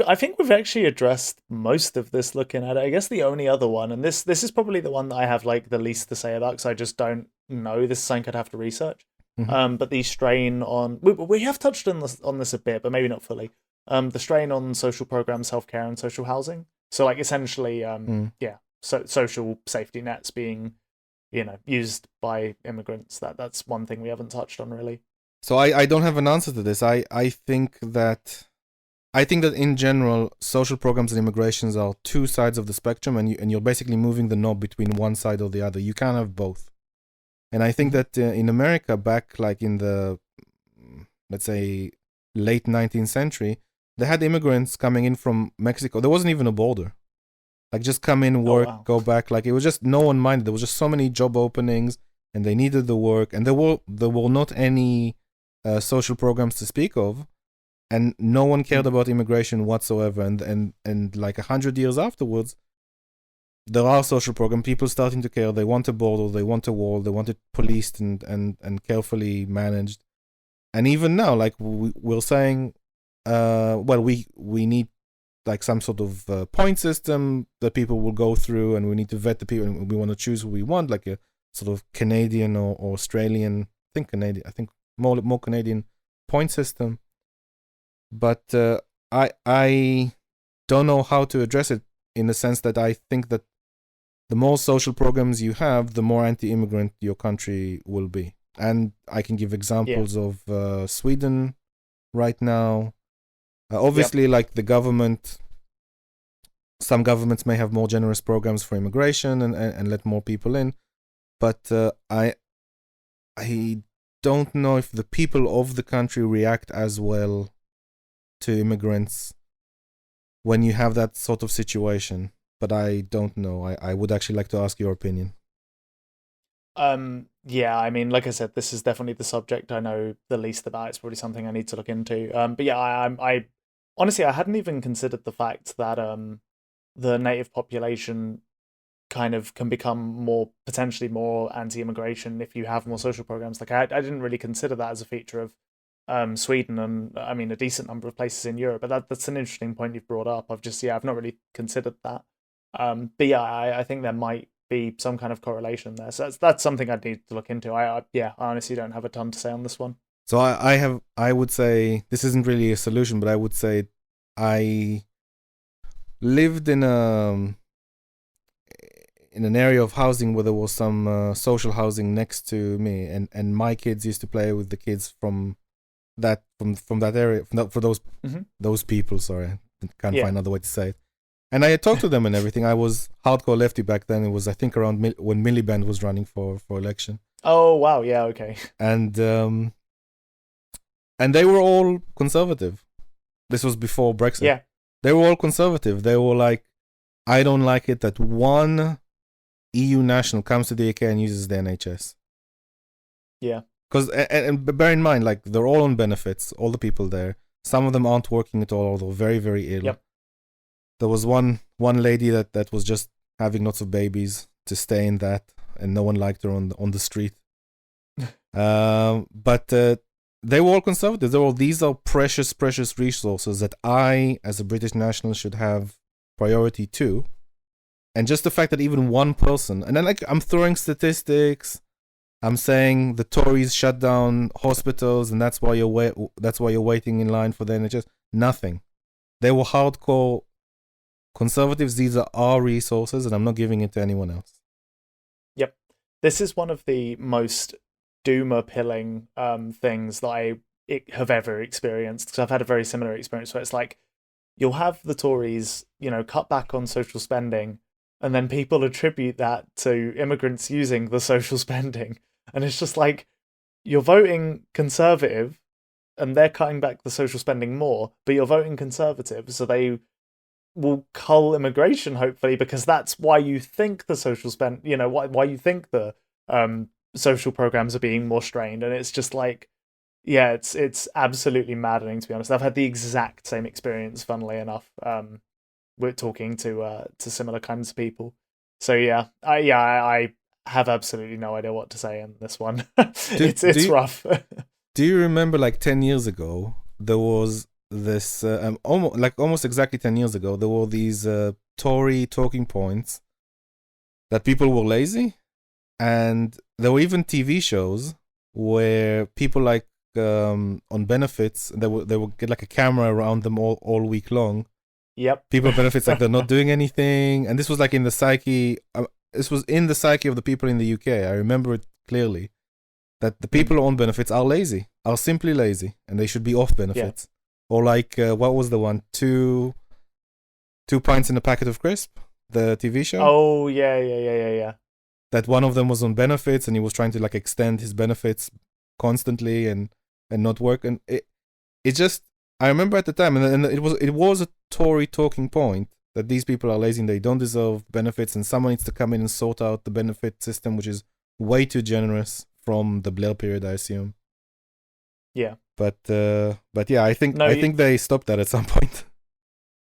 I think we've actually addressed most of this looking at it. I guess the only other one, and this is probably the one that I have like the least to say about, because I just don't know. This is something I'd have to research. Mm-hmm. But the strain on we have touched on this a bit, but maybe not fully. The strain on social programs, healthcare, and social housing. So like essentially, so social safety nets being, used by immigrants. That's one thing we haven't touched on really. So I don't have an answer to this. I think that in general, social programs and immigrations are two sides of the spectrum, and you're basically moving the knob between one side or the other. You can't have both. And I think that in America, back like in the, let's say, late 19th century, they had immigrants coming in from Mexico. There wasn't even a border. Like just come in, work, go back. Like it was just no one minded. There was just so many job openings, and they needed the work, and there were not any social programs to speak of, and no one cared about immigration whatsoever. And like 100 years afterwards, there are social programs. People starting to care. They want a border. They want a wall. They want it policed and carefully managed. And even now, like we're saying, we need like some sort of point system that people will go through, and we need to vet the people, and we want to choose who we want, like a sort of Canadian or Australian. I think more Canadian point system. But I don't know how to address it, in the sense that I think that the more social programs you have, the more anti-immigrant your country will be. And I can give examples of Sweden right now. Obviously, like the government, some governments may have more generous programs for immigration and let more people in. But I don't know if the people of the country react as well to immigrants when you have that sort of situation. But I don't know. I would actually like to ask your opinion. Yeah, I mean, like I said, this is definitely the subject I know the least about. It's probably something I need to look into. But yeah, I honestly, I hadn't even considered the fact that the native population kind of can become potentially more anti-immigration if you have more social programs. Like I didn't really consider that as a feature of Sweden, and I mean a decent number of places in Europe. But that's an interesting point you've brought up. I've not really considered that. But yeah, I think there might be some kind of correlation there. So that's something I'd need to look into. I honestly don't have a ton to say on this one. So I would say this isn't really a solution, but I would say I lived in an area of housing where there was some social housing next to me, and my kids used to play with the kids from that area, for those people. Sorry, I can't find another way to say it. And I had talked to them and everything. I was hardcore lefty back then. It was, I think, around when Miliband was running for election. Oh wow, yeah, okay. And they were all conservative. This was before Brexit. Yeah. They were all conservative. They were like, I don't like it that one EU national comes to the UK and uses the NHS. Yeah. Because, and bear in mind, like, they're all on benefits, all the people there. Some of them aren't working at all, or they're very, very ill. Yep. There was one lady that was just having lots of babies. to stay in that, and no one liked her on the street. But they were all conservatives. They were all, these are precious, precious resources that I, as a British national, should have priority to. And just the fact that even one person, and then like I'm throwing statistics, I'm saying the Tories shut down hospitals, and that's why you're waiting in line for the NHS. Nothing. They were hardcore conservatives. These are our resources, and I'm not giving it to anyone else. Yep, this is one of the most doomer-pilling things that I have ever experienced, because I've had a very similar experience where it's like you'll have the Tories, cut back on social spending, and then people attribute that to immigrants using the social spending. And it's just like, you're voting Conservative, and they're cutting back the social spending more, but you're voting Conservative, so they will cull immigration, hopefully, because that's why you think the social spend, why you think the social programs are being more strained. And it's just like, yeah, it's absolutely maddening, to be honest. I've had the exact same experience, funnily enough. We're talking to similar kinds of people. So yeah, I have absolutely no idea what to say in this one. It's rough. Do you remember, like 10 years ago, there was this almost exactly 10 years ago, there were these Tory talking points that people were lazy, and there were even TV shows where people like on benefits, they would get like a camera around them all week long. Yep. People on benefits, like they're not doing anything, and this was like in the psyche. This was in the psyche of the people in the UK. I remember it clearly, that the people on benefits are lazy, are simply lazy, and they should be off benefits. Yeah. Or like, what was the one? Two pints in a packet of crisp, the TV show. Oh yeah. That one of them was on benefits, and he was trying to like extend his benefits constantly and not work, and it just, I remember at the time, and it was a Tory talking point that these people are lazy and they don't deserve benefits, and someone needs to come in and sort out the benefit system, which is way too generous from the Blair period, I assume. Yeah. But yeah, I think they stopped that at some point.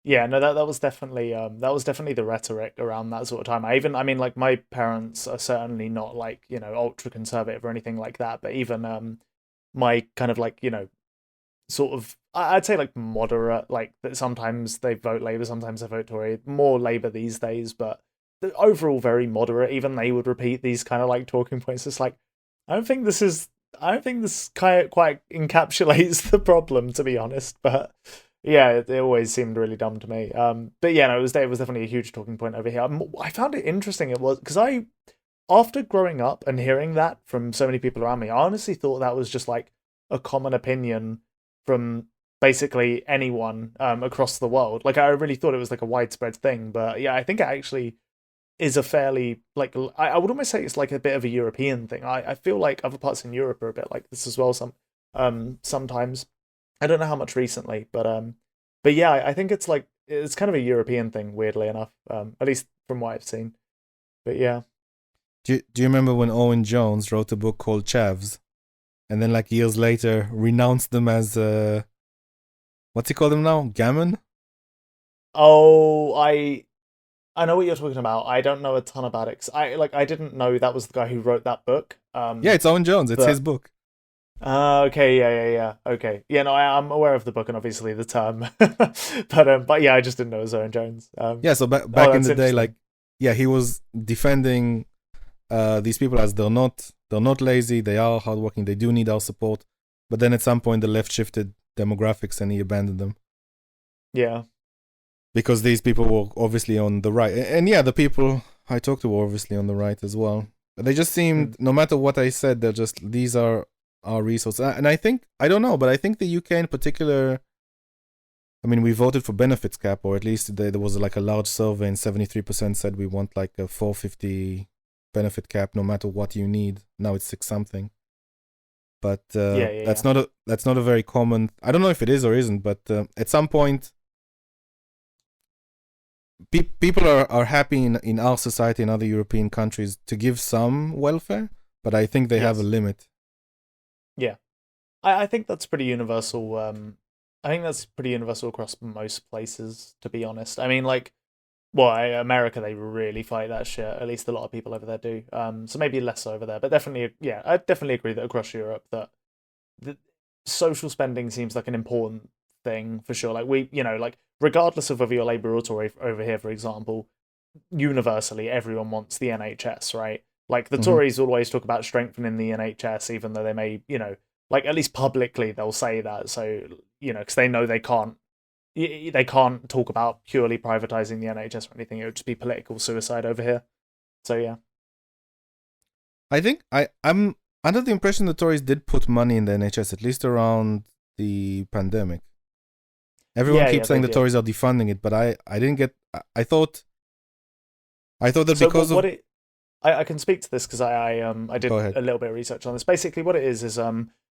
Yeah, no, that was definitely the rhetoric around that sort of time. I mean, like, my parents are certainly not like, ultra conservative or anything like that, but even my kind of like, sort of, I'd say like moderate, like that sometimes they vote Labour, sometimes they vote Tory, more Labour these days, but overall very moderate. Even they would repeat these kind of like talking points. It's like, I don't think this quite encapsulates the problem, to be honest, but yeah, it always seemed really dumb to me. But yeah, no, it was definitely a huge talking point over here. I found it interesting. It was because after growing up and hearing that from so many people around me, I honestly thought that was just like a common opinion from basically anyone across the world. Like, I really thought it was like a widespread thing. But yeah, I think it actually is a fairly, like, I would almost say it's like a bit of a European thing. I feel like other parts in Europe are a bit like this as well. Sometimes. I don't know how much recently, but yeah, I think it's like, it's kind of a European thing, weirdly enough, at least from what I've seen. But yeah. Do you remember when Owen Jones wrote a book called Chavs, and then like years later renounced them as what's he called them now? Gammon? Oh, I know what you're talking about. I don't know a ton about it. 'Cause I didn't know that was the guy who wrote that book. Yeah, it's Owen Jones. It's his book. Okay, yeah. Okay, yeah. No, I'm aware of the book and obviously the term, but yeah, I just didn't know it was Owen Jones. Yeah, so back in the day, like, yeah, he was defending these people as they're not lazy, they are hardworking, they do need our support. But then at some point, the left shifted demographics and he abandoned them. Yeah, because these people were obviously on the right, and yeah, the people I talked to were obviously on the right as well. They just seemed, no matter what I said, they're just, these are our resources. And I think, I don't know, but I think the UK in particular, I mean, we voted for benefits cap, or at least there was like a large survey and 73% said we want like a 450 benefit cap no matter what you need. Now it's 6 something. But that's not a very common, I don't know if it is or isn't, but at some point people are happy in our society and other European countries to give some welfare, but I think they have a limit. Yeah, I think that's pretty universal. I think that's pretty universal across most places, to be honest. I mean, like, Well, America, they really fight that shit. At least a lot of people over there do. So maybe less over there, but definitely, yeah, I definitely agree that across Europe that the social spending seems like an important thing for sure. Like like regardless of whether you're Labour or Tory over here, for example, universally everyone wants the NHS, right? Like the Hmm. Tories always talk about strengthening the NHS, even though they may, like at least publicly they'll say that. So because they know they can't talk about purely privatizing the NHS or anything. It would just be political suicide over here. So yeah, I think I'm under the impression the Tories did put money in the NHS at least around the pandemic. Everyone yeah, keeps saying they the did. Tories are defunding it, but I didn't get. I thought that So because of. I can speak to this because I Go did ahead. a little bit of research on this. Basically, what it is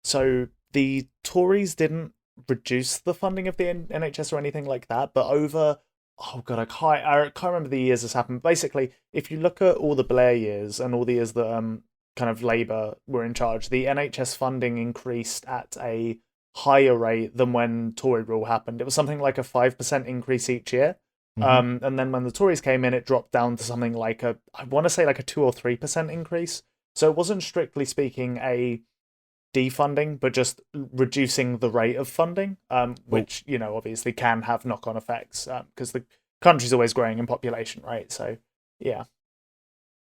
so the Tories didn't reduce the funding of the NHS or anything like that, but over oh god, I can't remember the years this happened. Basically, if you look at all the Blair years and all the years that kind of Labour were in charge, the NHS funding increased at a higher rate than when Tory rule happened. It was something like a 5% increase each year. Hmm. And then when the Tories came in, it dropped down to something like I want to say like a 2 or 3% increase. So it wasn't strictly speaking a defunding, but just reducing the rate of funding, But which obviously can have knock-on effects because the country's always growing in population, right? So yeah.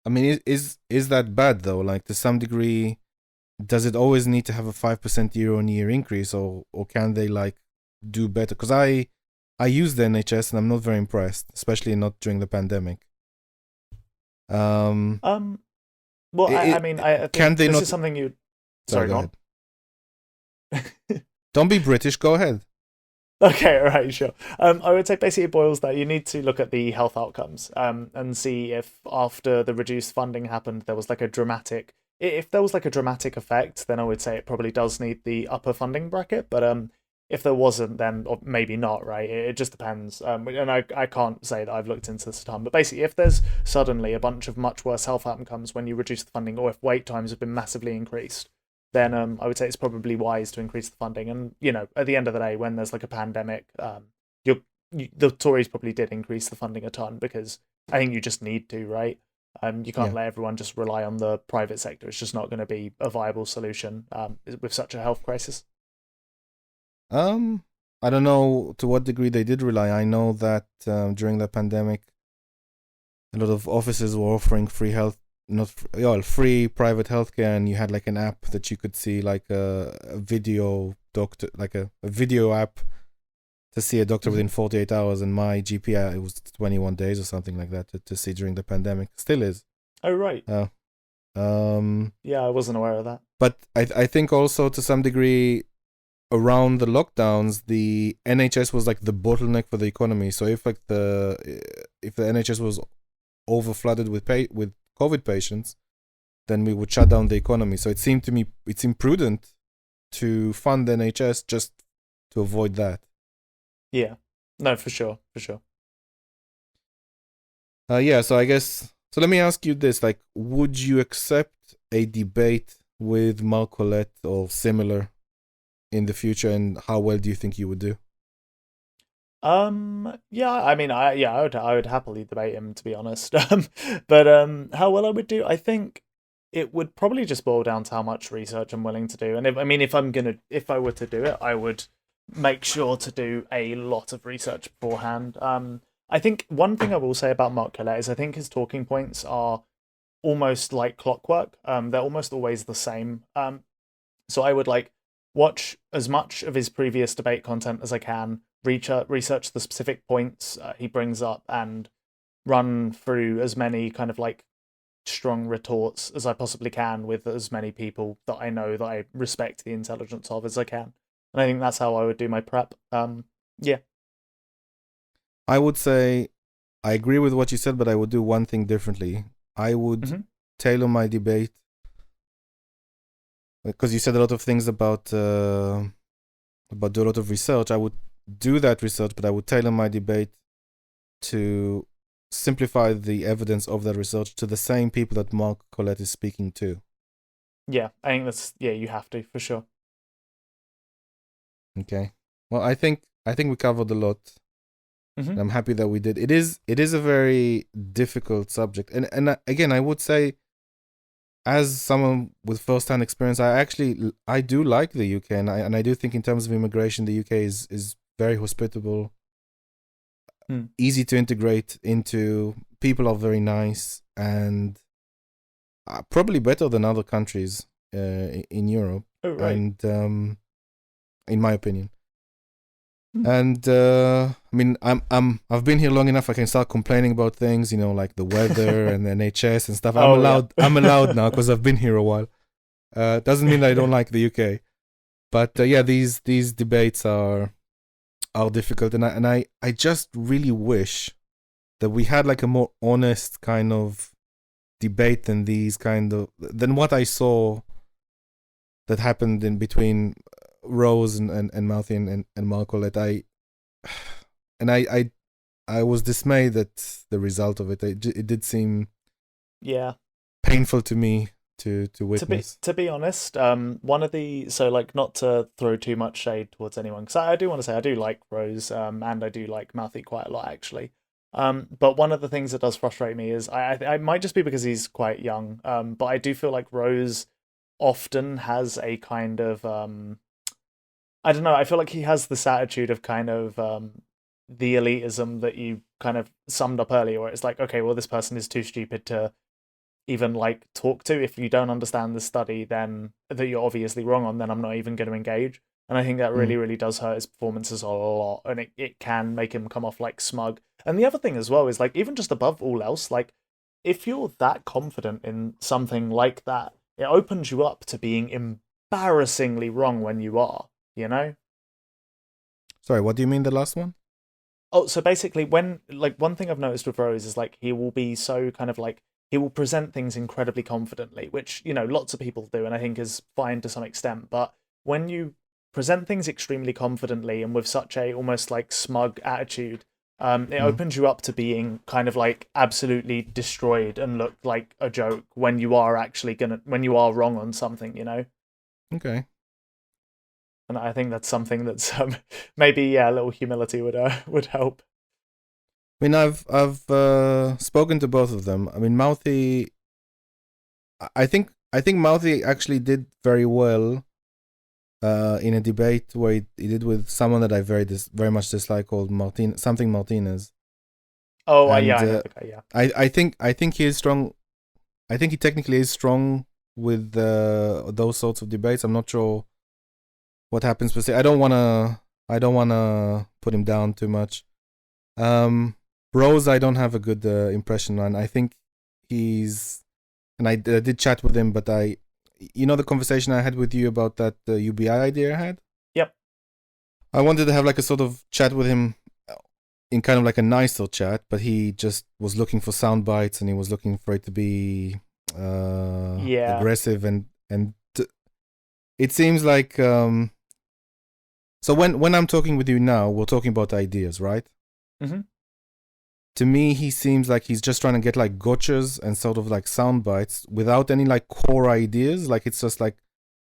I mean, is that bad though? Like to some degree, does it always need to have a 5% year-on-year increase, or can they like do better? Because I use the NHS and I'm not very impressed, especially not during the pandemic. Um, Um. Well, I it, mean, it I can think they this not? is something you. Sorry, Sorry, go go ahead. Don't be British. Go ahead. Okay, all right, sure. I would say basically it boils that you need to look at the health outcomes, and see if after the reduced funding happened, there was like a dramatic. If there was like a dramatic effect, then I would say it probably does need the upper funding bracket. But if there wasn't, then maybe not. Right? It just depends. And I can't say that I've looked into this a ton. But basically, if there's suddenly a bunch of much worse health outcomes when you reduce the funding, or if wait times have been massively increased, then I would say it's probably wise to increase the funding. And at the end of the day, when there's like a pandemic, the Tories probably did increase the funding a ton because I think you just need to, right? You can't Yeah. let everyone just rely on the private sector. It's just not going to be a viable solution with such a health crisis. Um, I don't know to what degree they did rely. I know that during the pandemic, a lot of offices were offering free health, not free private healthcare, and you had like an app that you could see like a video doctor, like a video app to see a doctor Mm-hmm. within 48 hours. And my GP, it was 21 days or something like that to see during the pandemic. Still is. Oh right, Uh, um, yeah, I wasn't aware of that. but I think also to some degree around the lockdowns, the NHS was like the bottleneck for the economy. So if the NHS was over flooded with COVID patients, then we would shut down the economy. So it seemed to me it's imprudent to fund the NHS just to avoid that. Yeah, no, for sure, for sure. Yeah. So I guess so. Let me ask you this: like, would you accept a debate with Mark Collet or similar in the future, and how well do you think you would do? Yeah, I mean, I would happily debate him to be honest. But how well I would do, I think it would probably just boil down to how much research I'm willing to do. And if I were to do it, I would make sure to do a lot of research beforehand. I think one thing I will say about Mark Collet is I think his talking points are almost like clockwork. They're almost always the same. So I would like watch as much of his previous debate content as I can, research the specific points he brings up, and run through as many kind of like strong retorts as I possibly can with as many people that I know that I respect the intelligence of as I can. And I think that's how I would do my prep. Yeah. I would say I agree with what you said, but I would do one thing differently. I would Hmm. tailor my debate because you said a lot of things about do a lot of research. I would do that research, but I would tailor my debate to simplify the evidence of that research to the same people that Mark Collet is speaking to. Yeah, I think yeah, you have to for sure. Okay. Well, I think we covered a lot. Hmm. I'm happy that we did. It is a very difficult subject, and again, I would say, as someone with first-hand experience, I do like the UK, and I do think in terms of immigration, the UK is very hospitable, Mm. easy to integrate into. People are very nice, and probably better than other countries in Europe, Oh, right. and in my opinion. Mm. And I mean, I've been here long enough. I can start complaining about things, like the weather and the NHS and stuff. I'm Oh, yeah. allowed. I'm allowed now because I've been here a while. Doesn't mean that I don't like the UK, but yeah, these debates are difficult, and I just really wish that we had like a more honest kind of debate than what I saw that happened in between Rose and Mouthy and Mark Collet. I was dismayed at the result of it. It did seem Yeah. painful to me to To be witness. to be honest, one of the so like not to throw too much shade towards anyone, because I do want to say I do like Rose, and I do like Mouthy quite a lot actually. But one of the things that does frustrate me is I might just be because he's quite young, but I do feel like Rose often has a kind of I don't know. I feel like he has this attitude of kind of the elitism that you kind of summed up earlier, where it's like, okay, well, this person is too stupid to even like talk to. If you don't understand the study, then that you're obviously wrong on, then I'm not even going to engage. And I think that Mm. really, really does hurt his performances a lot, and it can make him come off like smug. And the other thing as well is like even just above all else, like if you're that confident in something like that, it opens you up to being embarrassingly wrong when you are, you know? Sorry, what do you mean the last one? Oh, so basically, when like one thing I've noticed with Rose is like he will be so kind of like he will present things incredibly confidently, which lots of people do, and I think is fine to some extent. But when you present things extremely confidently and with such a almost like smug attitude, it Mm. opens you up to being kind of like absolutely destroyed and look like a joke when you are actually when you are wrong on something. Okay. And I think that's something that's maybe a little humility would help. I mean, I've spoken to both of them. I mean, Mouthy. I think Mouthy actually did very well in a debate where he did with someone that I very much dislike called Martinez, Oh, yeah, and I know the guy. Yeah. I think he is strong. I think he technically is strong with those sorts of debates. I'm not sure what happens per se. I don't wanna put him down too much. Rose, I don't have a good impression on. I think he's, and I did chat with him, but the conversation I had with you about that UBI idea I had. Yep. I wanted to have like a sort of chat with him in kind of like a nicer chat, but he just was looking for sound bites and he was looking for it to be Yeah. aggressive and it seems like so when I'm talking with you now, we're talking about ideas, right? Hmm. To me, he seems like he's just trying to get like gotchas and sort of like sound bites without any like core ideas. Like it's just like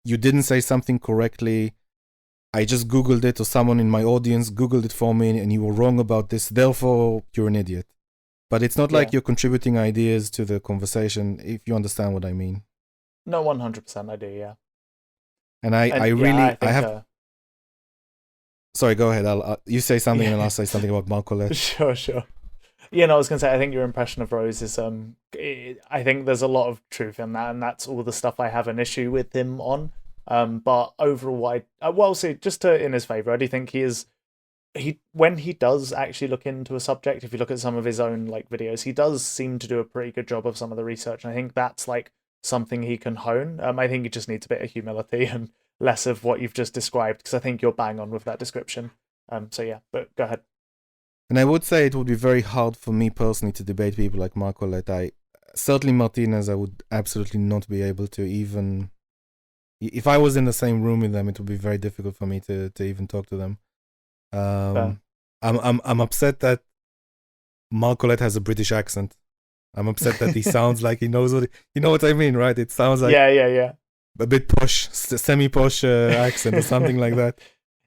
you didn't say something correctly. I just Googled it, or someone in my audience Googled it for me, and you were wrong about this. Therefore, you're an idiot. But it's not Yeah. like you're contributing ideas to the conversation, if you understand what I mean. No, 100% I do. Yeah. And I And yeah, I really, I think. have. Sorry, go ahead. You say something, and then Yeah. I'll say something about Mark Collet. Sure. Sure. Yeah. No, I was gonna say I think your impression of Rose is I think there's a lot of truth in that, and that's all the stuff I have an issue with him on. But overall, well, see, just to in his favor, I do think he when he does actually look into a subject, if you look at some of his own like videos, he does seem to do a pretty good job of some of the research, and I think that's like something he can hone. I think he just needs a bit of humility and less of what you've just described, because I think you're bang on with that description. So yeah, but go ahead. And I would say it would be very hard for me personally to debate people like Mark Collet. Certainly Martinez, I would absolutely not be able to even. If I was in the same room with them, it would be very difficult for me to even talk to them. Fair. I'm upset that Mark Collet has a British accent. I'm upset that he sounds like he knows you know what I mean, right? It sounds like Yeah, yeah, a bit posh, semi posh accent or something like that.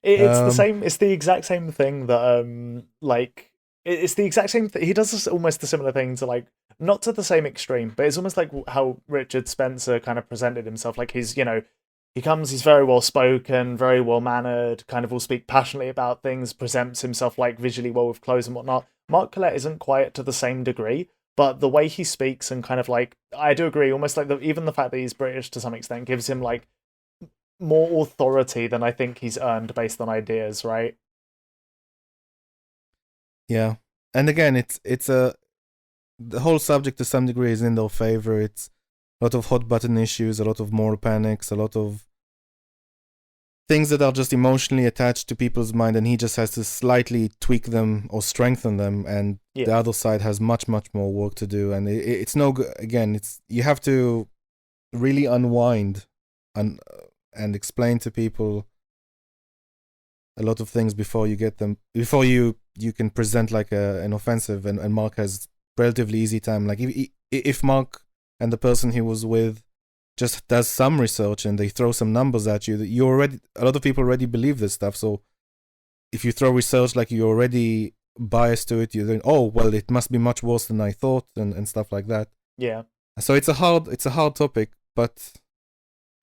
It's the Um, same. It's the exact same thing that like it's the exact same thing. He does almost a similar thing to like, not to the same extreme, but it's almost like how Richard Spencer kind of presented himself. Like he's, he comes, he's very well spoken, very well mannered, kind of will speak passionately about things, presents himself like visually well with clothes and whatnot. Mark Collet isn't quite to the same degree, but the way he speaks and kind of like, I do agree, almost like even the fact that he's British to some extent gives him like more authority than I think he's earned based on ideas, right? Yeah, and again, it's a the whole subject to some degree is in their favor. It's a lot of hot button issues, a lot of moral panics, a lot of things that are just emotionally attached to people's mind, and he just has to slightly tweak them or strengthen them. And the other side has much more work to do. And it's no good. Again, it's you have to really unwind and explain to people a lot of things before you get them before you can present like an offensive. And Mark has relatively easy time. Like if Mark and the person he was with just does some research and they throw some numbers at you, you already a lot of people already believe this stuff. So if you throw research like you're already biased to it, you think, oh well, it must be much worse than I thought, and stuff like that. Yeah. So it's a hard topic, but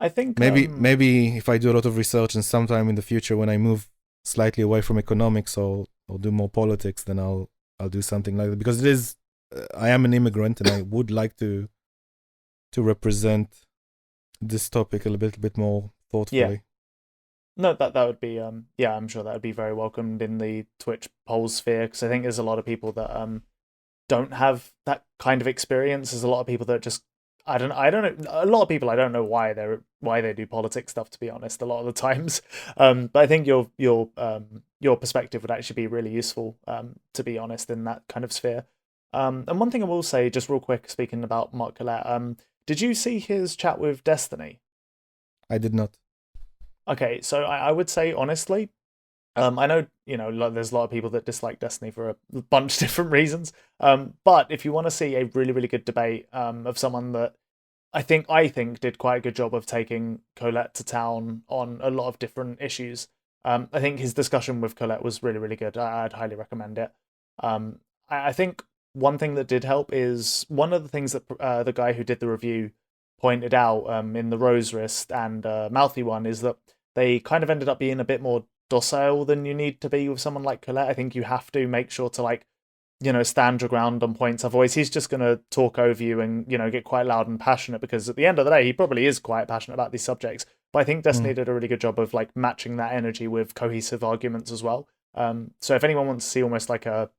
I think maybe if I do a lot of research and sometime in the future when I move slightly away from economics or do more politics, then I'll do something like that, because it is I am an immigrant and I would like to represent this topic a little bit more thoughtfully. Yeah. No, that would be yeah, I'm sure that would be very welcomed in the Twitch poll sphere, because I think there's a lot of people that don't have that kind of experience. There's a lot of people that just I don't know, a lot of people I don't know why they do politics stuff, to be honest, a lot of the times. But I think your perspective would actually be really useful, to be honest, in that kind of sphere. And one thing I will say, just real quick, speaking about Mark Collet, did you see his chat with Destiny? I did not. Okay, so I would say honestly, I know there's a lot of people that dislike Destiny for a bunch of different reasons. But if you want to see a really good debate of someone that I think did quite a good job of taking Colette to town on a lot of different issues, I think his discussion with Colette was really good. I'd highly recommend it. I think one thing that did help is one of the things that the guy who did the review pointed out in the Rose Wrist and Mouthy one is that they kind of ended up being a bit more docile than you need to be with someone like Colette. I think you have to make sure to stand your ground on points. Otherwise, he's just going to talk over you and get quite loud and passionate, because at the end of the day, he probably is quite passionate about these subjects. But I think Destiny did a really good job of matching that energy with cohesive arguments as well. So if anyone wants to see almost like a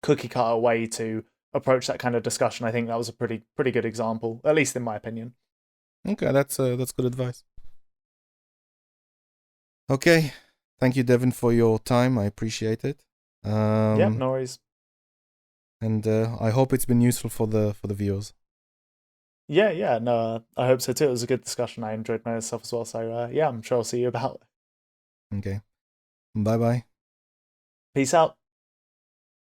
cookie cutter way to approach that kind of discussion, I think that was a pretty good example, at least in my opinion. Okay, that's good advice. Okay, thank you, Devin, for your time. I appreciate it. Yeah, no worries. And I hope it's been useful for the viewers. Yeah, no, I hope so too. It was a good discussion. I enjoyed myself as well. So yeah, I'm sure I'll see you about. Okay, bye. Peace out.